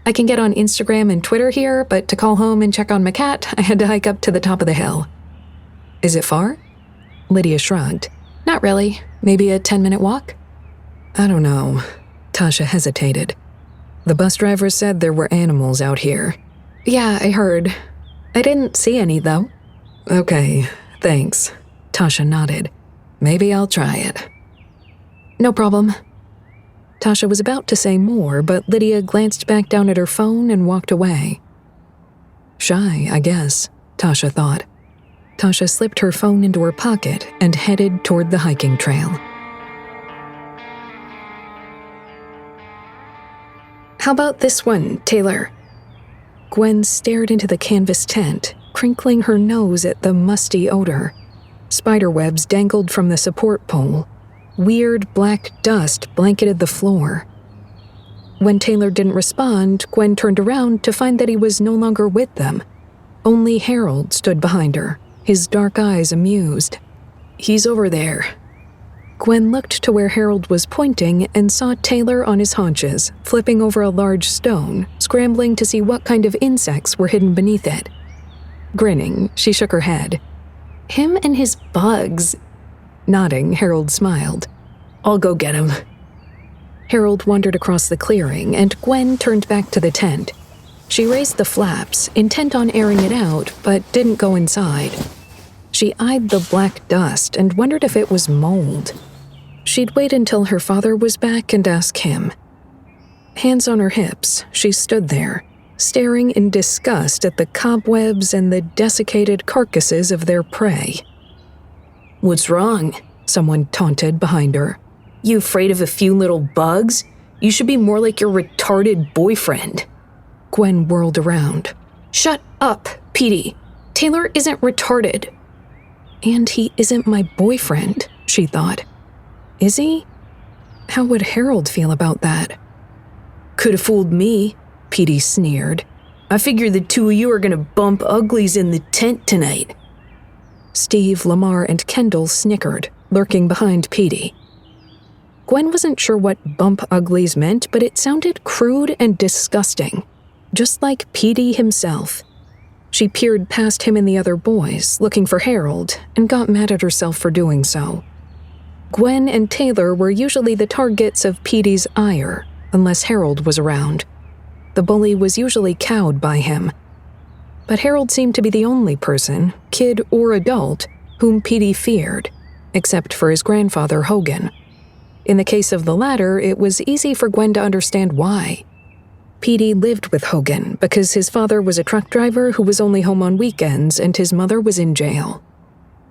"I can get on Instagram and Twitter here, but to call home and check on my cat, I had to hike up to the top of the hill." "Is it far?" Lydia shrugged. "Not really. Maybe a 10-minute walk?" "I don't know." Tasha hesitated. "The bus driver said there were animals out here." "Yeah, I heard. I didn't see any, though." "Okay, thanks." Tasha nodded. "Maybe I'll try it." "No problem." Tasha was about to say more, but Lydia glanced back down at her phone and walked away. Shy, I guess, Tasha thought. Tasha slipped her phone into her pocket and headed toward the hiking trail. "How about this one, Taylor?" Gwen stared into the canvas tent, crinkling her nose at the musty odor. Spiderwebs dangled from the support pole. Weird black dust blanketed the floor. When Taylor didn't respond, Gwen turned around to find that he was no longer with them. Only Harold stood behind her, his dark eyes amused. "He's over there." Gwen looked to where Harold was pointing and saw Taylor on his haunches, flipping over a large stone, scrambling to see what kind of insects were hidden beneath it. Grinning, she shook her head. "Him and his bugs." Nodding, Harold smiled. "I'll go get him." Harold wandered across the clearing, and Gwen turned back to the tent. She raised the flaps, intent on airing it out, but didn't go inside. She eyed the black dust and wondered if it was mold. She'd wait until her father was back and ask him. Hands on her hips, she stood there, staring in disgust at the cobwebs and the desiccated carcasses of their prey. "What's wrong?" someone taunted behind her. "You afraid of a few little bugs? You should be more like your retarded boyfriend." Gwen whirled around. Shut up, Petey. Taylor isn't retarded. And he isn't my boyfriend, she thought. Is he? How would Harold feel about that? "Could have fooled me," Petey sneered. "I figured the two of you are gonna bump uglies in the tent tonight." Steve, Lamar, and Kendall snickered, lurking behind Petey. Gwen wasn't sure what bump uglies meant, but it sounded crude and disgusting, just like Petey himself. She peered past him and the other boys, looking for Harold, and got mad at herself for doing so. Gwen and Taylor were usually the targets of Petey's ire, unless Harold was around. The bully was usually cowed by him. But Harold seemed to be the only person, kid or adult, whom Petey feared, except for his grandfather, Hogan. In the case of the latter, it was easy for Gwen to understand why. Petey lived with Hogan because his father was a truck driver who was only home on weekends and his mother was in jail.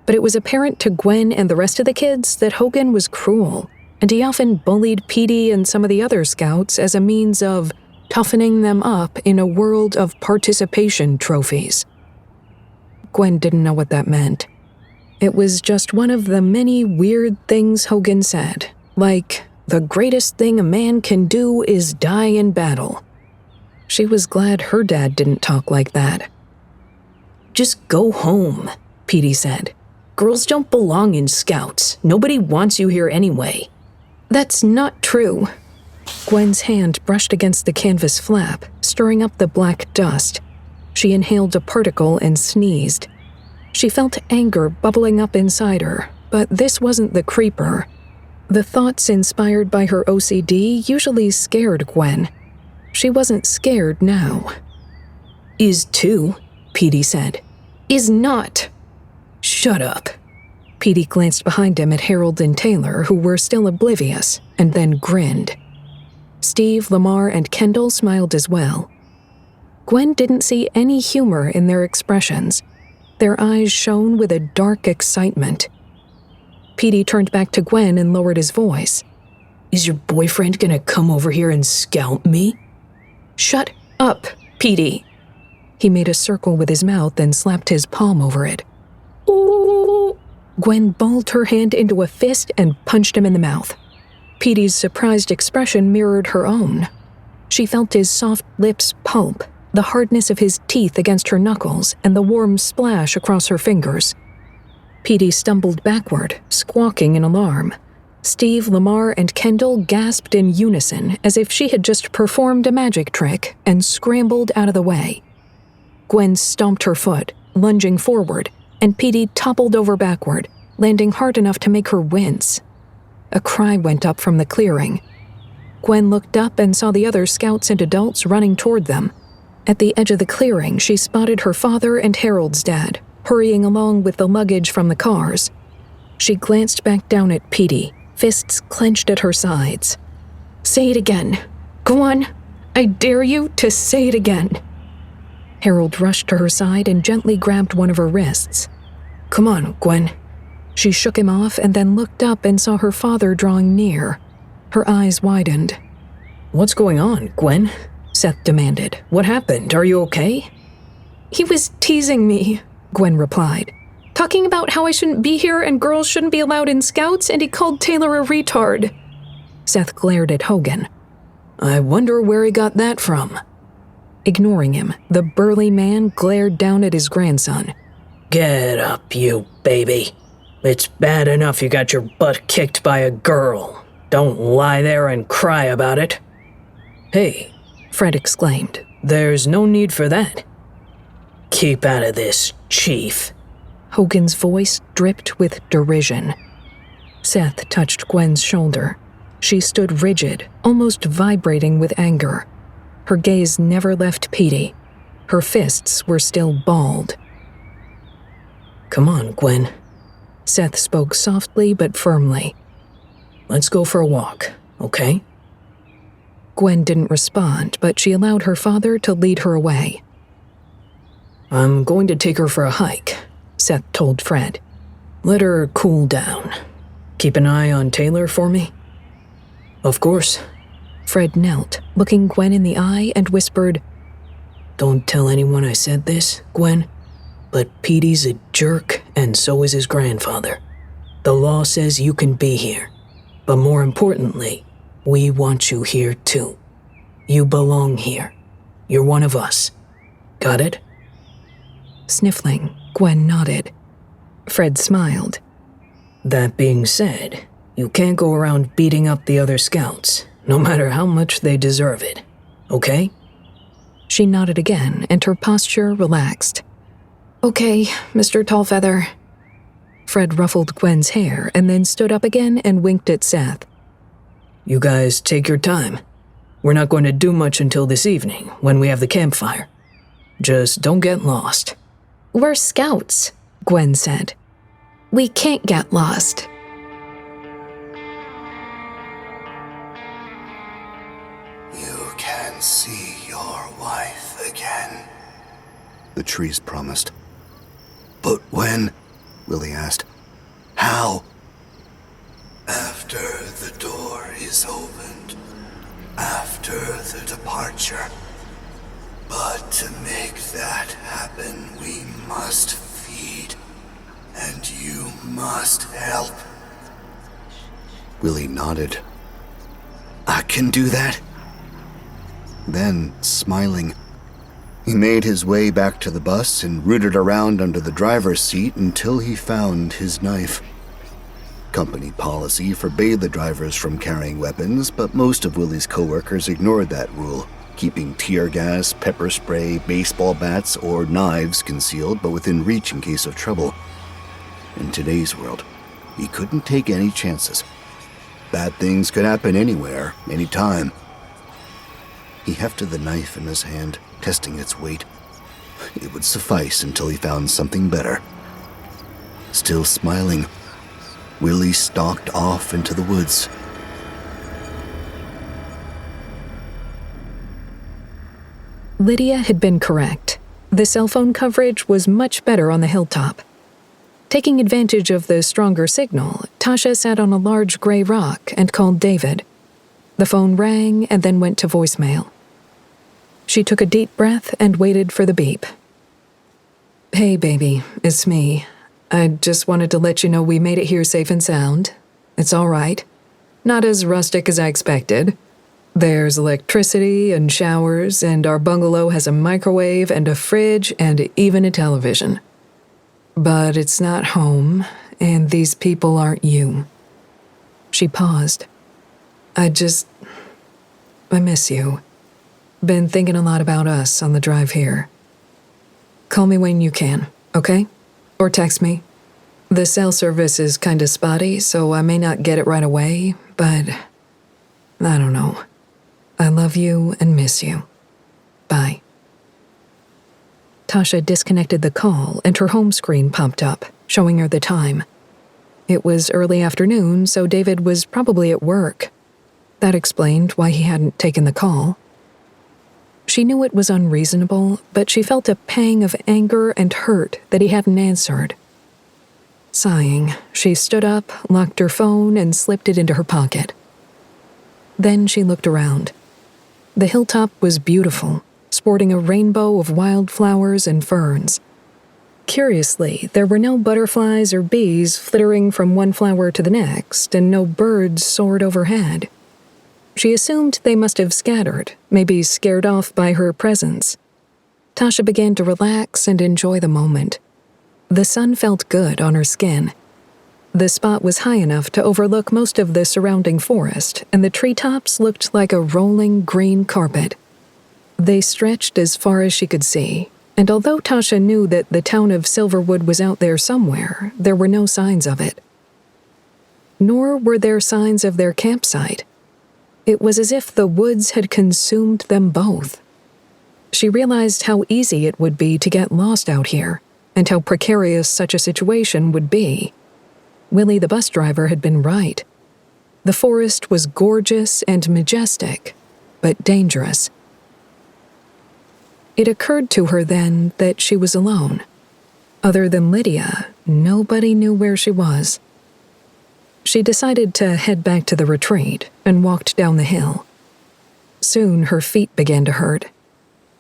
But it was apparent to Gwen and the rest of the kids that Hogan was cruel, and he often bullied Petey and some of the other scouts as a means of toughening them up in a world of participation trophies. Gwen didn't know what that meant. It was just one of the many weird things Hogan said, like, "The greatest thing a man can do is die in battle." She was glad her dad didn't talk like that. "Just go home," Petey said. "Girls don't belong in scouts. Nobody wants you here anyway." "That's not true." Gwen's hand brushed against the canvas flap, stirring up the black dust. She inhaled a particle and sneezed. She felt anger bubbling up inside her, but this wasn't the creeper. The thoughts inspired by her OCD usually scared Gwen. She wasn't scared now. "Is too," Petey said. "Is not." "Shut up." Petey glanced behind him at Harold and Taylor, who were still oblivious, and then grinned. Steve, Lamar, and Kendall smiled as well. Gwen didn't see any humor in their expressions. Their eyes shone with a dark excitement. Petey turned back to Gwen and lowered his voice. "Is your boyfriend gonna come over here and scout me?" "Shut up, Petey." He made a circle with his mouth and slapped his palm over it. "Ooh!" Gwen balled her hand into a fist and punched him in the mouth. Petey's surprised expression mirrored her own. She felt his soft lips pulp, the hardness of his teeth against her knuckles, and the warm splash across her fingers. Petey stumbled backward, squawking in alarm. Steve, Lamar, and Kendall gasped in unison as if she had just performed a magic trick and scrambled out of the way. Gwen stomped her foot, lunging forward, and Petey toppled over backward, landing hard enough to make her wince. A cry went up from the clearing. Gwen looked up and saw the other scouts and adults running toward them. At the edge of the clearing, she spotted her father and Harold's dad, hurrying along with the luggage from the cars. She glanced back down at Petey, fists clenched at her sides. "Say it again. Go on. I dare you to say it again." Harold rushed to her side and gently grabbed one of her wrists. "Come on, Gwen." She shook him off and then looked up and saw her father drawing near. Her eyes widened. "What's going on, Gwen?" Seth demanded. "What happened? Are you okay?" "He was teasing me," Gwen replied. "Talking about how I shouldn't be here and girls shouldn't be allowed in scouts, and he called Taylor a retard." Seth glared at Hogan. "I wonder where he got that from." Ignoring him, the burly man glared down at his grandson. "Get up, you baby. It's bad enough you got your butt kicked by a girl. Don't lie there and cry about it." "Hey," Fred exclaimed, "there's no need for that." "Keep out of this, Chief." Hogan's voice dripped with derision. Seth touched Gwen's shoulder. She stood rigid, almost vibrating with anger. Her gaze never left Petey. Her fists were still balled. "Come on, Gwen." Seth spoke softly but firmly. "Let's go for a walk, okay?" Gwen didn't respond, but she allowed her father to lead her away. I'm going to take her for a hike, Seth told Fred. Let her cool down. Keep an eye on Taylor for me? Of course. Fred knelt, looking Gwen in the eye, and whispered, Don't tell anyone I said this, Gwen, but Petey's a jerk, and so is his grandfather. The law says you can be here, but more importantly, we want you here too. You belong here. You're one of us. Got it? Sniffling, Gwen nodded. Fred smiled. That being said, you can't go around beating up the other scouts, no matter how much they deserve it, okay? She nodded again, and her posture relaxed. Okay, Mr. Tallfeather. Fred ruffled Gwen's hair and then stood up again and winked at Seth. You guys take your time. We're not going to do much until this evening, when we have the campfire. Just don't get lost. We're scouts, Gwen said. We can't get lost. You can see your wife again, the trees promised. But when? Willie asked. How? After the door is opened. After the departure. But to make that happen, we must feed. And you must help. Willie nodded. I can do that. Then, smiling, he made his way back to the bus and rooted around under the driver's seat until he found his knife. Company policy forbade the drivers from carrying weapons, but most of Willie's coworkers ignored that rule, keeping tear gas, pepper spray, baseball bats, or knives concealed but within reach in case of trouble. In today's world, he couldn't take any chances. Bad things could happen anywhere, anytime. He hefted the knife in his hand, testing its weight. It would suffice until he found something better. Still smiling, Willie stalked off into the woods. Lydia had been correct. The cell phone coverage was much better on the hilltop. Taking advantage of the stronger signal, Tasha sat on a large gray rock and called David. The phone rang and then went to voicemail. She took a deep breath and waited for the beep. Hey, baby, it's me. I just wanted to let you know we made it here safe and sound. It's all right. Not as rustic as I expected. There's electricity and showers, and our bungalow has a microwave and a fridge and even a television. But it's not home, and these people aren't you. She paused. I miss you. Been thinking a lot about us on the drive here. Call me when you can, okay? Or text me. The cell service is kinda spotty, so I may not get it right away, but I don't know. I love you and miss you. Bye. Tasha disconnected the call and her home screen popped up, showing her the time. It was early afternoon, so David was probably at work. That explained why he hadn't taken the call. She knew it was unreasonable, but she felt a pang of anger and hurt that he hadn't answered. Sighing, she stood up, locked her phone, and slipped it into her pocket. Then she looked around. The hilltop was beautiful, sporting a rainbow of wildflowers and ferns. Curiously, there were no butterflies or bees flittering from one flower to the next, and no birds soared overhead. She assumed they must have scattered, maybe scared off by her presence. Tasha began to relax and enjoy the moment. The sun felt good on her skin. The spot was high enough to overlook most of the surrounding forest, and the treetops looked like a rolling green carpet. They stretched as far as she could see, and although Tasha knew that the town of Silverwood was out there somewhere, there were no signs of it. Nor were there signs of their campsite. It was as if the woods had consumed them both. She realized how easy it would be to get lost out here, and how precarious such a situation would be. Willie the bus driver had been right. The forest was gorgeous and majestic, but dangerous. It occurred to her then that she was alone. Other than Lydia, nobody knew where she was. She decided to head back to the retreat and walked down the hill. Soon her feet began to hurt.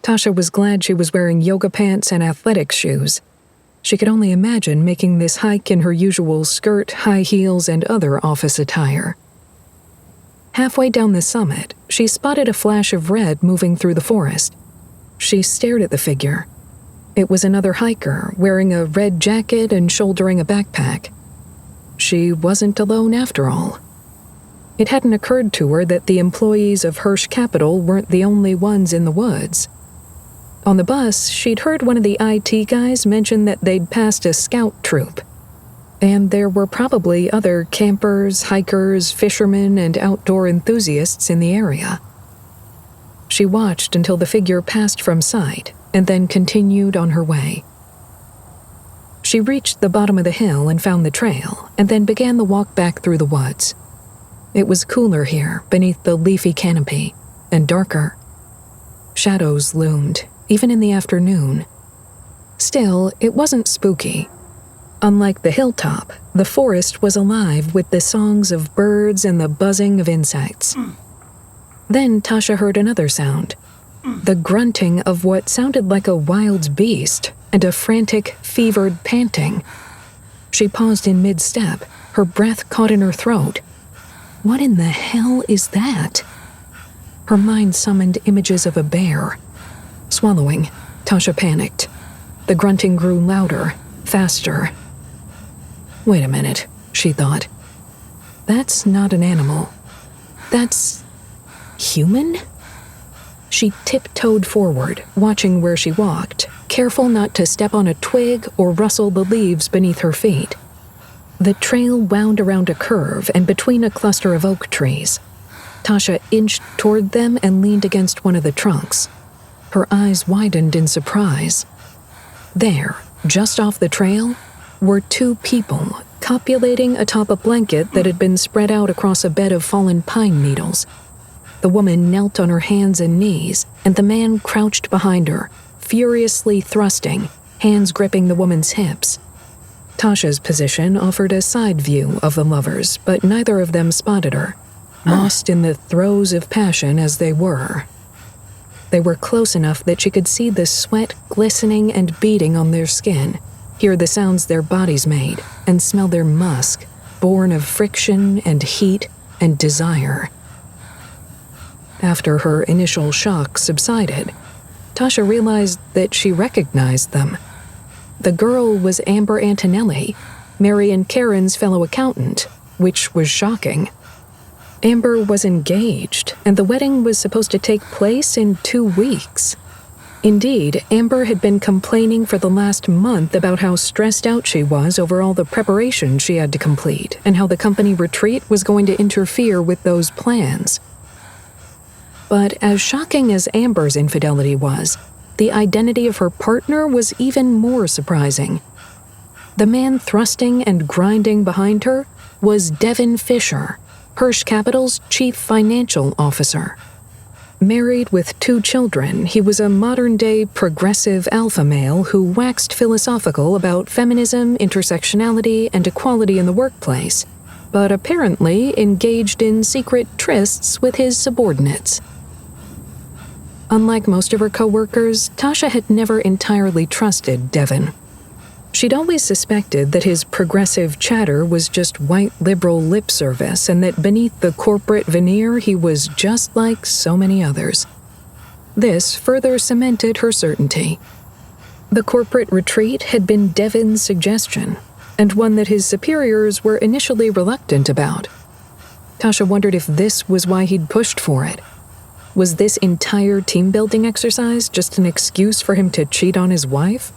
Tasha was glad she was wearing yoga pants and athletic shoes. She could only imagine making this hike in her usual skirt, high heels, and other office attire. Halfway down the summit, she spotted a flash of red moving through the forest. She stared at the figure. It was another hiker, wearing a red jacket and shouldering a backpack. She wasn't alone after all. It hadn't occurred to her that the employees of Hirsch Capital weren't the only ones in the woods. On the bus, she'd heard one of the IT guys mention that they'd passed a scout troop. And there were probably other campers, hikers, fishermen, and outdoor enthusiasts in the area. She watched until the figure passed from sight and then continued on her way. She reached the bottom of the hill and found the trail, and then began the walk back through the woods. It was cooler here beneath the leafy canopy, and darker. Shadows loomed, even in the afternoon. Still, it wasn't spooky. Unlike the hilltop, the forest was alive with the songs of birds and the buzzing of insects. Then Tasha heard another sound, the grunting of what sounded like a wild beast and a frantic, fevered panting. She paused in mid-step, her breath caught in her throat. What in the hell is that? Her mind summoned images of a bear. Swallowing, Tasha panicked. The grunting grew louder, faster. Wait a minute, she thought. That's not an animal. That's human? She tiptoed forward, watching where she walked, careful not to step on a twig or rustle the leaves beneath her feet. The trail wound around a curve and between a cluster of oak trees. Tasha inched toward them and leaned against one of the trunks. Her eyes widened in surprise. There, just off the trail, were two people copulating atop a blanket that had been spread out across a bed of fallen pine needles. The woman knelt on her hands and knees, and the man crouched behind her, furiously thrusting, hands gripping the woman's hips. Tasha's position offered a side view of the lovers, but neither of them spotted her, lost in the throes of passion as they were. They were close enough that she could see the sweat glistening and beating on their skin, hear the sounds their bodies made, and smell their musk, born of friction and heat and desire. After her initial shock subsided, Tasha realized that she recognized them. The girl was Amber Antonelli, Mary and Karen's fellow accountant, which was shocking. Amber was engaged, and the wedding was supposed to take place in 2 weeks. Indeed, Amber had been complaining for the last month about how stressed out she was over all the preparation she had to complete, and how the company retreat was going to interfere with those plans. But as shocking as Amber's infidelity was, the identity of her partner was even more surprising. The man thrusting and grinding behind her was Devin Fisher, Hirsch Capital's chief financial officer. Married with 2 children, he was a modern-day progressive alpha male who waxed philosophical about feminism, intersectionality, and equality in the workplace, but apparently engaged in secret trysts with his subordinates. Unlike most of her co-workers, Tasha had never entirely trusted Devin. She'd always suspected that his progressive chatter was just white liberal lip service and that beneath the corporate veneer he was just like so many others. This further cemented her certainty. The corporate retreat had been Devin's suggestion, and one that his superiors were initially reluctant about. Tasha wondered if this was why he'd pushed for it. Was this entire team-building exercise just an excuse for him to cheat on his wife?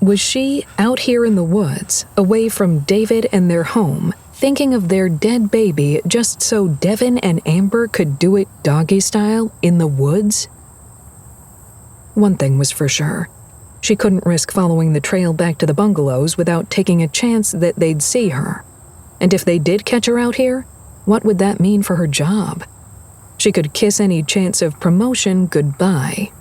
Was she out here in the woods, away from David and their home, thinking of their dead baby just so Devin and Amber could do it doggy style in the woods? One thing was for sure. She couldn't risk following the trail back to the bungalows without taking a chance that they'd see her. And if they did catch her out here, what would that mean for her job? She could kiss any chance of promotion goodbye.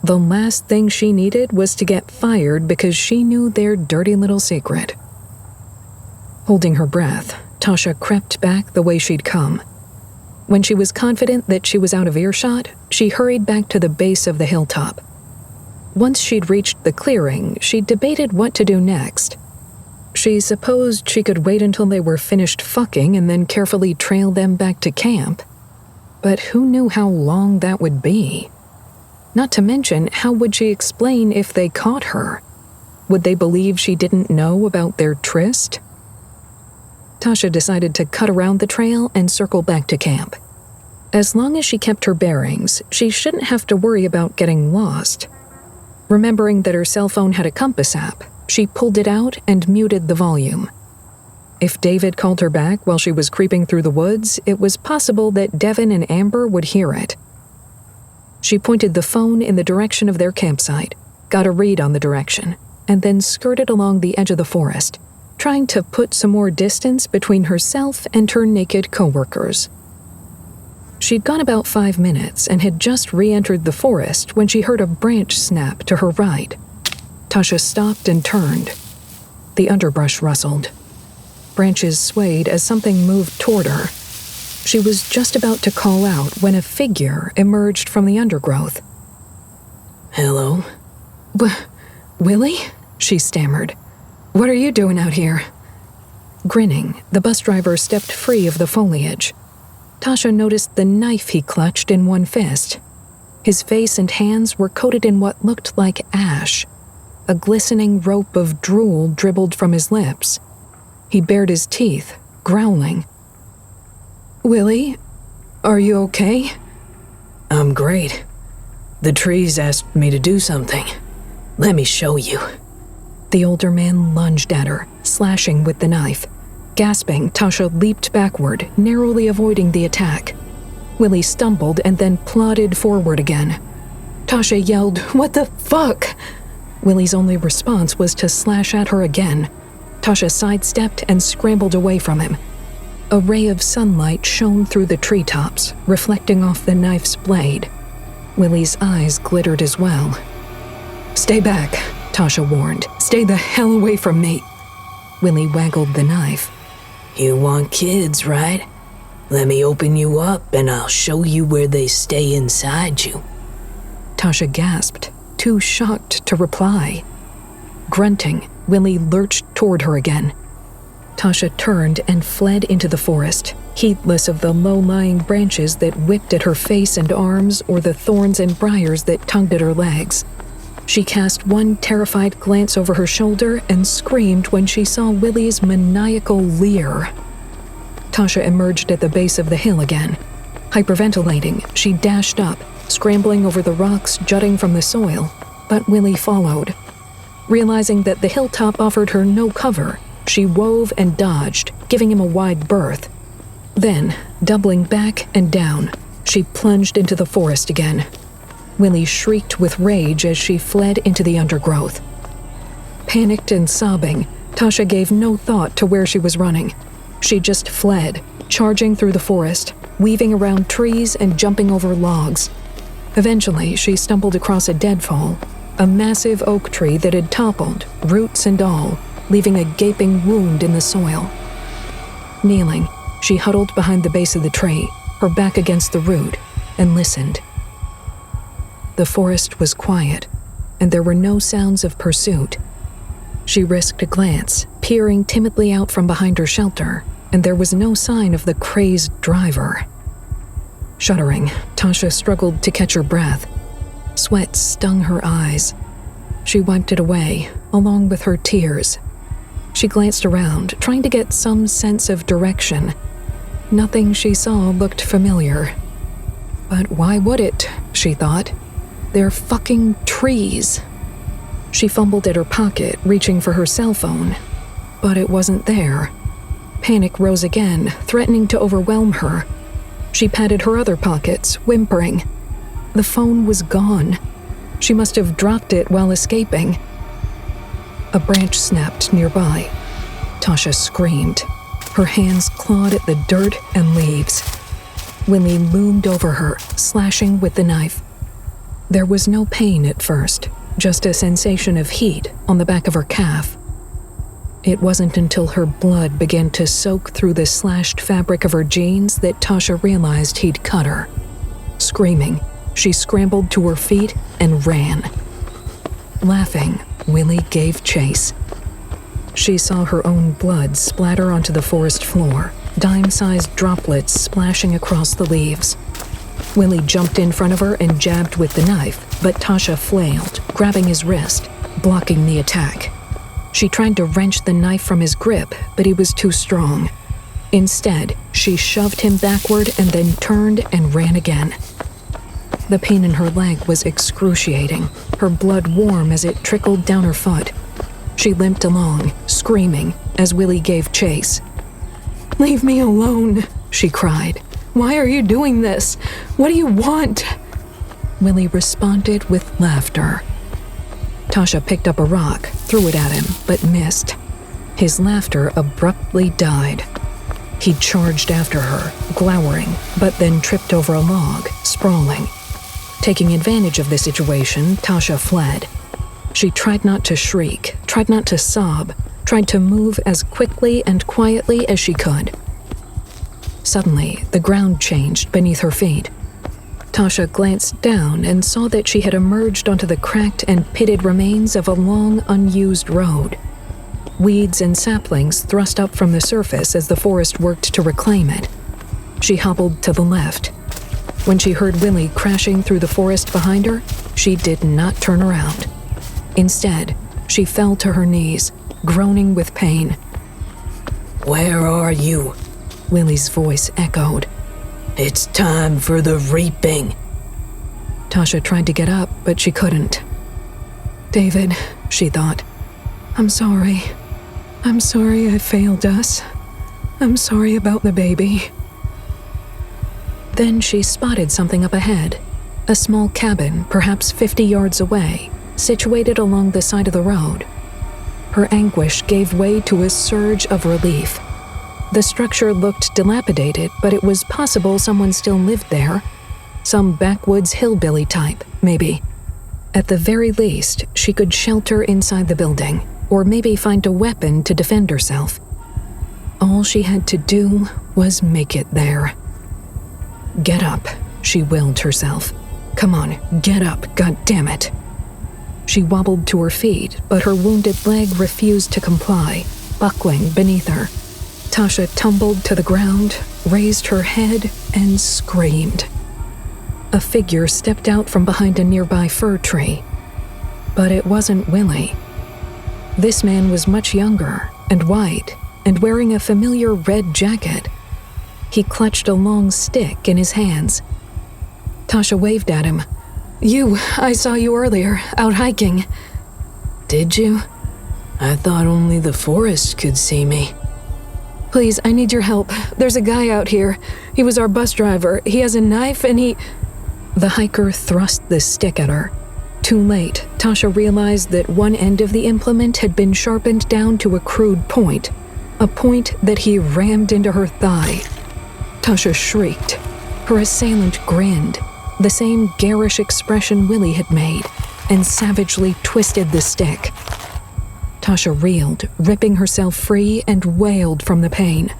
The last thing she needed was to get fired because she knew their dirty little secret. Holding her breath, Tasha crept back the way she'd come. When she was confident that she was out of earshot, she hurried back to the base of the hilltop. Once she'd reached the clearing, she debated what to do next. She supposed she could wait until they were finished fucking and then carefully trail them back to camp. But who knew how long that would be? Not to mention, how would she explain if they caught her? Would they believe she didn't know about their tryst? Tasha decided to cut around the trail and circle back to camp. As long as she kept her bearings, she shouldn't have to worry about getting lost. Remembering that her cell phone had a compass app, she pulled it out and muted the volume. If David called her back while she was creeping through the woods, it was possible that Devin and Amber would hear it. She pointed the phone in the direction of their campsite, got a read on the direction, and then skirted along the edge of the forest, trying to put some more distance between herself and her naked coworkers. She'd gone about 5 minutes and had just re-entered the forest when she heard a branch snap to her right. Tasha stopped and turned. The underbrush rustled. Branches swayed as something moved toward her. She was just about to call out when a figure emerged from the undergrowth. Hello? Willie? She stammered. What are you doing out here? Grinning, the bus driver stepped free of the foliage. Tasha noticed the knife he clutched in one fist. His face and hands were coated in what looked like ash. A glistening rope of drool dribbled from his lips. He bared his teeth, growling. Willie, are you okay? I'm great. The trees asked me to do something. Let me show you. The older man lunged at her, slashing with the knife. Gasping, Tasha leaped backward, narrowly avoiding the attack. Willie stumbled and then plodded forward again. Tasha yelled, "What the fuck?" Willie's only response was to slash at her again. Tasha sidestepped and scrambled away from him. A ray of sunlight shone through the treetops, reflecting off the knife's blade. Willie's eyes glittered as well. "Stay back," Tasha warned. "Stay the hell away from me." Willie waggled the knife. You want kids, right? Let me open you up and I'll show you where they stay inside you. Tasha gasped, too shocked to reply. Grunting, Willie lurched toward her again. Tasha turned and fled into the forest, heedless of the low-lying branches that whipped at her face and arms or the thorns and briars that tugged at her legs. She cast one terrified glance over her shoulder and screamed when she saw Willie's maniacal leer. Tasha emerged at the base of the hill again. Hyperventilating, she dashed up, scrambling over the rocks jutting from the soil, but Willie followed. Realizing that the hilltop offered her no cover, she wove and dodged, giving him a wide berth. Then, doubling back and down, she plunged into the forest again. Willie shrieked with rage as she fled into the undergrowth. Panicked and sobbing, Tasha gave no thought to where she was running. She just fled, charging through the forest, weaving around trees and jumping over logs. Eventually, she stumbled across a deadfall, a massive oak tree that had toppled, roots and all, leaving a gaping wound in the soil. Kneeling, she huddled behind the base of the tree, her back against the root, and listened. The forest was quiet, and there were no sounds of pursuit. She risked a glance, peering timidly out from behind her shelter, and there was no sign of the crazed driver. Shuddering, Tasha struggled to catch her breath. Sweat stung her eyes. She wiped it away, along with her tears. She glanced around, trying to get some sense of direction. Nothing she saw looked familiar. But why would it, she thought? They're fucking trees. She fumbled at her pocket, reaching for her cell phone. But it wasn't there. Panic rose again, threatening to overwhelm her. She patted her other pockets, whimpering. The phone was gone. She must have dropped it while escaping. A branch snapped nearby. Tasha screamed. Her hands clawed at the dirt and leaves. Willie loomed over her, slashing with the knife. There was no pain at first, just a sensation of heat on the back of her calf. It wasn't until her blood began to soak through the slashed fabric of her jeans that Tasha realized he'd cut her. Screaming, she scrambled to her feet and ran. Laughing, Willie gave chase. She saw her own blood splatter onto the forest floor, dime-sized droplets splashing across the leaves. Willie jumped in front of her and jabbed with the knife, but Tasha flailed, grabbing his wrist, blocking the attack. She tried to wrench the knife from his grip, but he was too strong. Instead, she shoved him backward and then turned and ran again. The pain in her leg was excruciating, her blood warm as it trickled down her foot. She limped along, screaming, as Willie gave chase. "Leave me alone," she cried. "Why are you doing this? What do you want?" Willie responded with laughter. Tasha picked up a rock, threw it at him, but missed. His laughter abruptly died. He charged after her, glowering, but then tripped over a log, sprawling. Taking advantage of the situation, Tasha fled. She tried not to shriek, tried not to sob, tried to move as quickly and quietly as she could. Suddenly, the ground changed beneath her feet. Tasha glanced down and saw that she had emerged onto the cracked and pitted remains of a long, unused road. Weeds and saplings thrust up from the surface as the forest worked to reclaim it. She hobbled to the left. When she heard Willie crashing through the forest behind her, she did not turn around. Instead, she fell to her knees, groaning with pain. "Where are you?" Willie's voice echoed. "It's time for the reaping." Tasha tried to get up, but she couldn't. "David," she thought, "I'm sorry. I'm sorry I failed us. I'm sorry about the baby." Then she spotted something up ahead, a small cabin, perhaps 50 yards away, situated along the side of the road. Her anguish gave way to a surge of relief. The structure looked dilapidated, but it was possible someone still lived there. Some backwoods hillbilly type, maybe. At the very least, she could shelter inside the building, or maybe find a weapon to defend herself. All she had to do was make it there. "Get up," she willed herself. "Come on, get up, goddammit." She wobbled to her feet, but her wounded leg refused to comply, buckling beneath her. Tasha tumbled to the ground, raised her head, and screamed. A figure stepped out from behind a nearby fir tree. But it wasn't Willie. This man was much younger and white and wearing a familiar red jacket. He clutched a long stick in his hands. Tasha waved at him. I saw you earlier, out hiking." "Did you? I thought only the forest could see me." "Please, I need your help. There's a guy out here. He was our bus driver. He has a knife and he—" The hiker thrust the stick at her. Too late, Tasha realized that one end of the implement had been sharpened down to a crude point, a point that he rammed into her thigh. Tasha shrieked. Her assailant grinned, the same garish expression Willie had made, and savagely twisted the stick. Tasha reeled, ripping herself free, and wailed from the pain.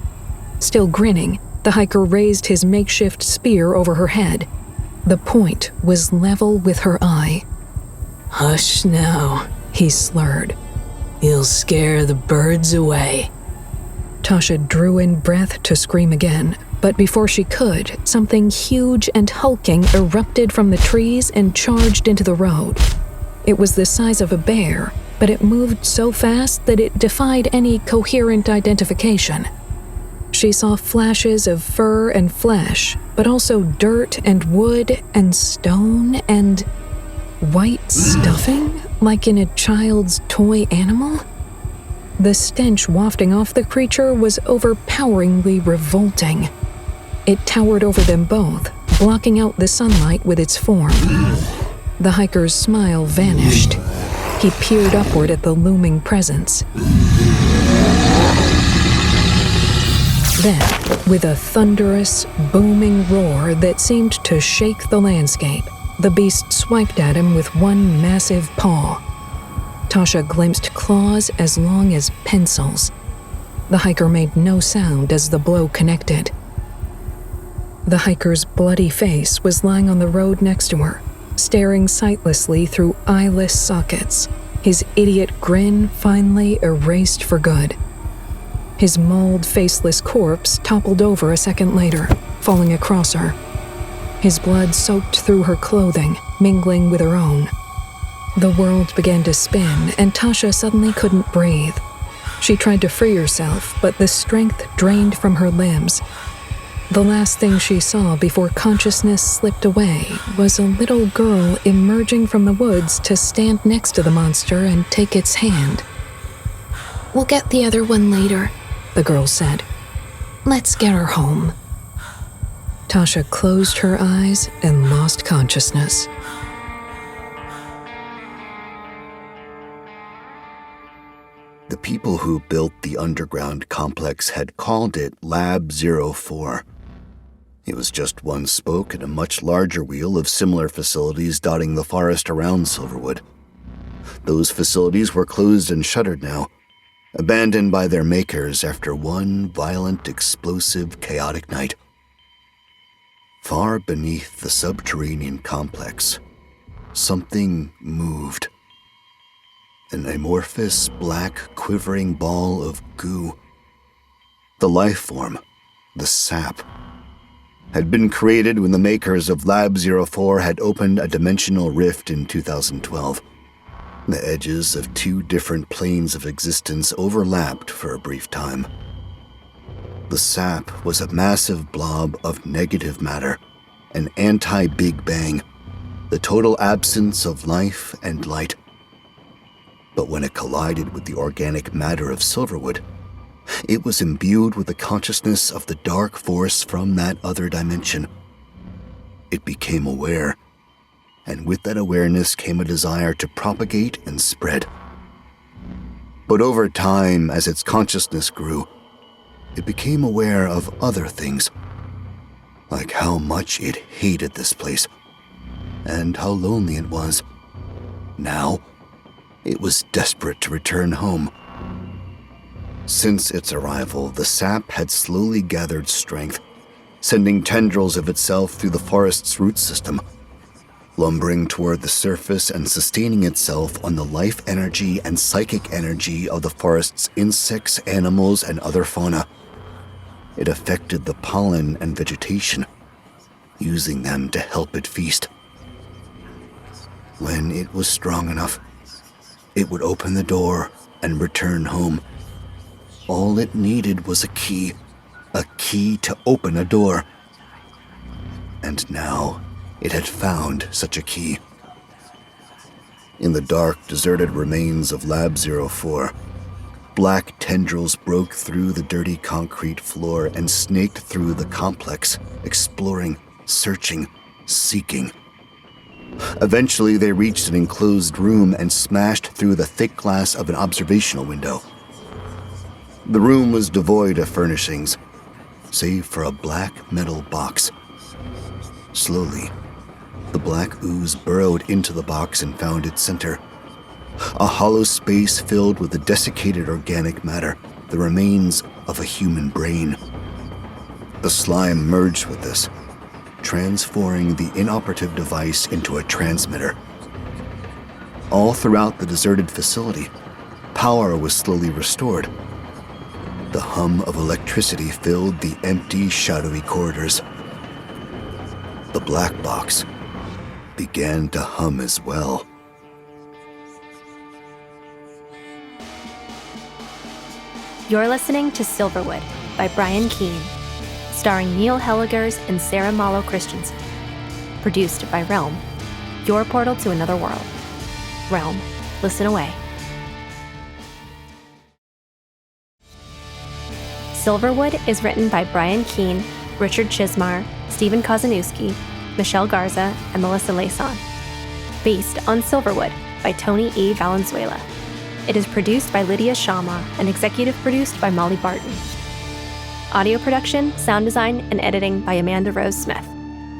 Still grinning, the hiker raised his makeshift spear over her head. The point was level with her eye. "Hush now," he slurred. "You'll scare the birds away." Tasha drew in breath to scream again, but before she could, something huge and hulking erupted from the trees and charged into the road. It was the size of a bear, but it moved so fast that it defied any coherent identification. She saw flashes of fur and flesh, but also dirt and wood and stone and white stuffing, like in a child's toy animal. The stench wafting off the creature was overpoweringly revolting. It towered over them both, blocking out the sunlight with its form. The hiker's smile vanished. He peered upward at the looming presence. Then, with a thunderous, booming roar that seemed to shake the landscape, the beast swiped at him with one massive paw. Tasha glimpsed claws as long as pencils. The hiker made no sound as the blow connected. The hiker's bloody face was lying on the road next to her, staring sightlessly through eyeless sockets, his idiot grin finally erased for good. His mauled, faceless corpse toppled over a second later, falling across her. His blood soaked through her clothing, mingling with her own. The world began to spin, and Tasha suddenly couldn't breathe. She tried to free herself, but the strength drained from her limbs. The last thing she saw before consciousness slipped away was a little girl emerging from the woods to stand next to the monster and take its hand. We'll get the other one later, the girl said. Let's get her home. Tasha closed her eyes and lost consciousness. The people who built the underground complex had called it Lab 04. It was just one spoke in a much larger wheel of similar facilities dotting the forest around Silverwood. Those facilities were closed and shuttered now, abandoned by their makers after one violent, explosive, chaotic night. Far beneath the subterranean complex, something moved. An amorphous, black, quivering ball of goo. The life form, the sap, had been created when the makers of Lab 04 had opened a dimensional rift in 2012. The edges of two different planes of existence overlapped for a brief time. The sap was a massive blob of negative matter, an anti-Big Bang, the total absence of life and light. But when it collided with the organic matter of Silverwood, it was imbued with the consciousness of the dark force from that other dimension. It became aware, and with that awareness came a desire to propagate and spread. But over time, as its consciousness grew, it became aware of other things, like how much it hated this place, and how lonely it was. Now, it was desperate to return home. Since its arrival, the sap had slowly gathered strength, sending tendrils of itself through the forest's root system, lumbering toward the surface and sustaining itself on the life energy and psychic energy of the forest's insects, animals, and other fauna. It affected the pollen and vegetation, using them to help it feast. When it was strong enough, it would open the door and return home. All it needed was a key to open a door. And now it had found such a key. In the dark, deserted remains of Lab 04, black tendrils broke through the dirty concrete floor and snaked through the complex, exploring, searching, seeking. Eventually, they reached an enclosed room and smashed through the thick glass of an observational window. The room was devoid of furnishings, save for a black metal box. Slowly, the black ooze burrowed into the box and found its center. A hollow space filled with the desiccated organic matter, the remains of a human brain. The slime merged with this, transforming the inoperative device into a transmitter. All throughout the deserted facility, power was slowly restored. The hum of electricity filled the empty, shadowy corridors. The black box began to hum as well. You're listening to Silverwood by Brian Keene, starring Neil Helligers and Sarah Malo Christensen. Produced by Realm, your portal to another world. Realm, listen away. Silverwood is written by Brian Keene, Richard Chizmar, Stephen Kozeniewski, Michelle Garza, and Melissa Lason. Based on Silverwood by Tony E. Valenzuela. It is produced by Lydia Shama and executive produced by Molly Barton. Audio production, sound design, and editing by Amanda Rose Smith.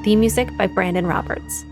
Theme music by Brandon Roberts.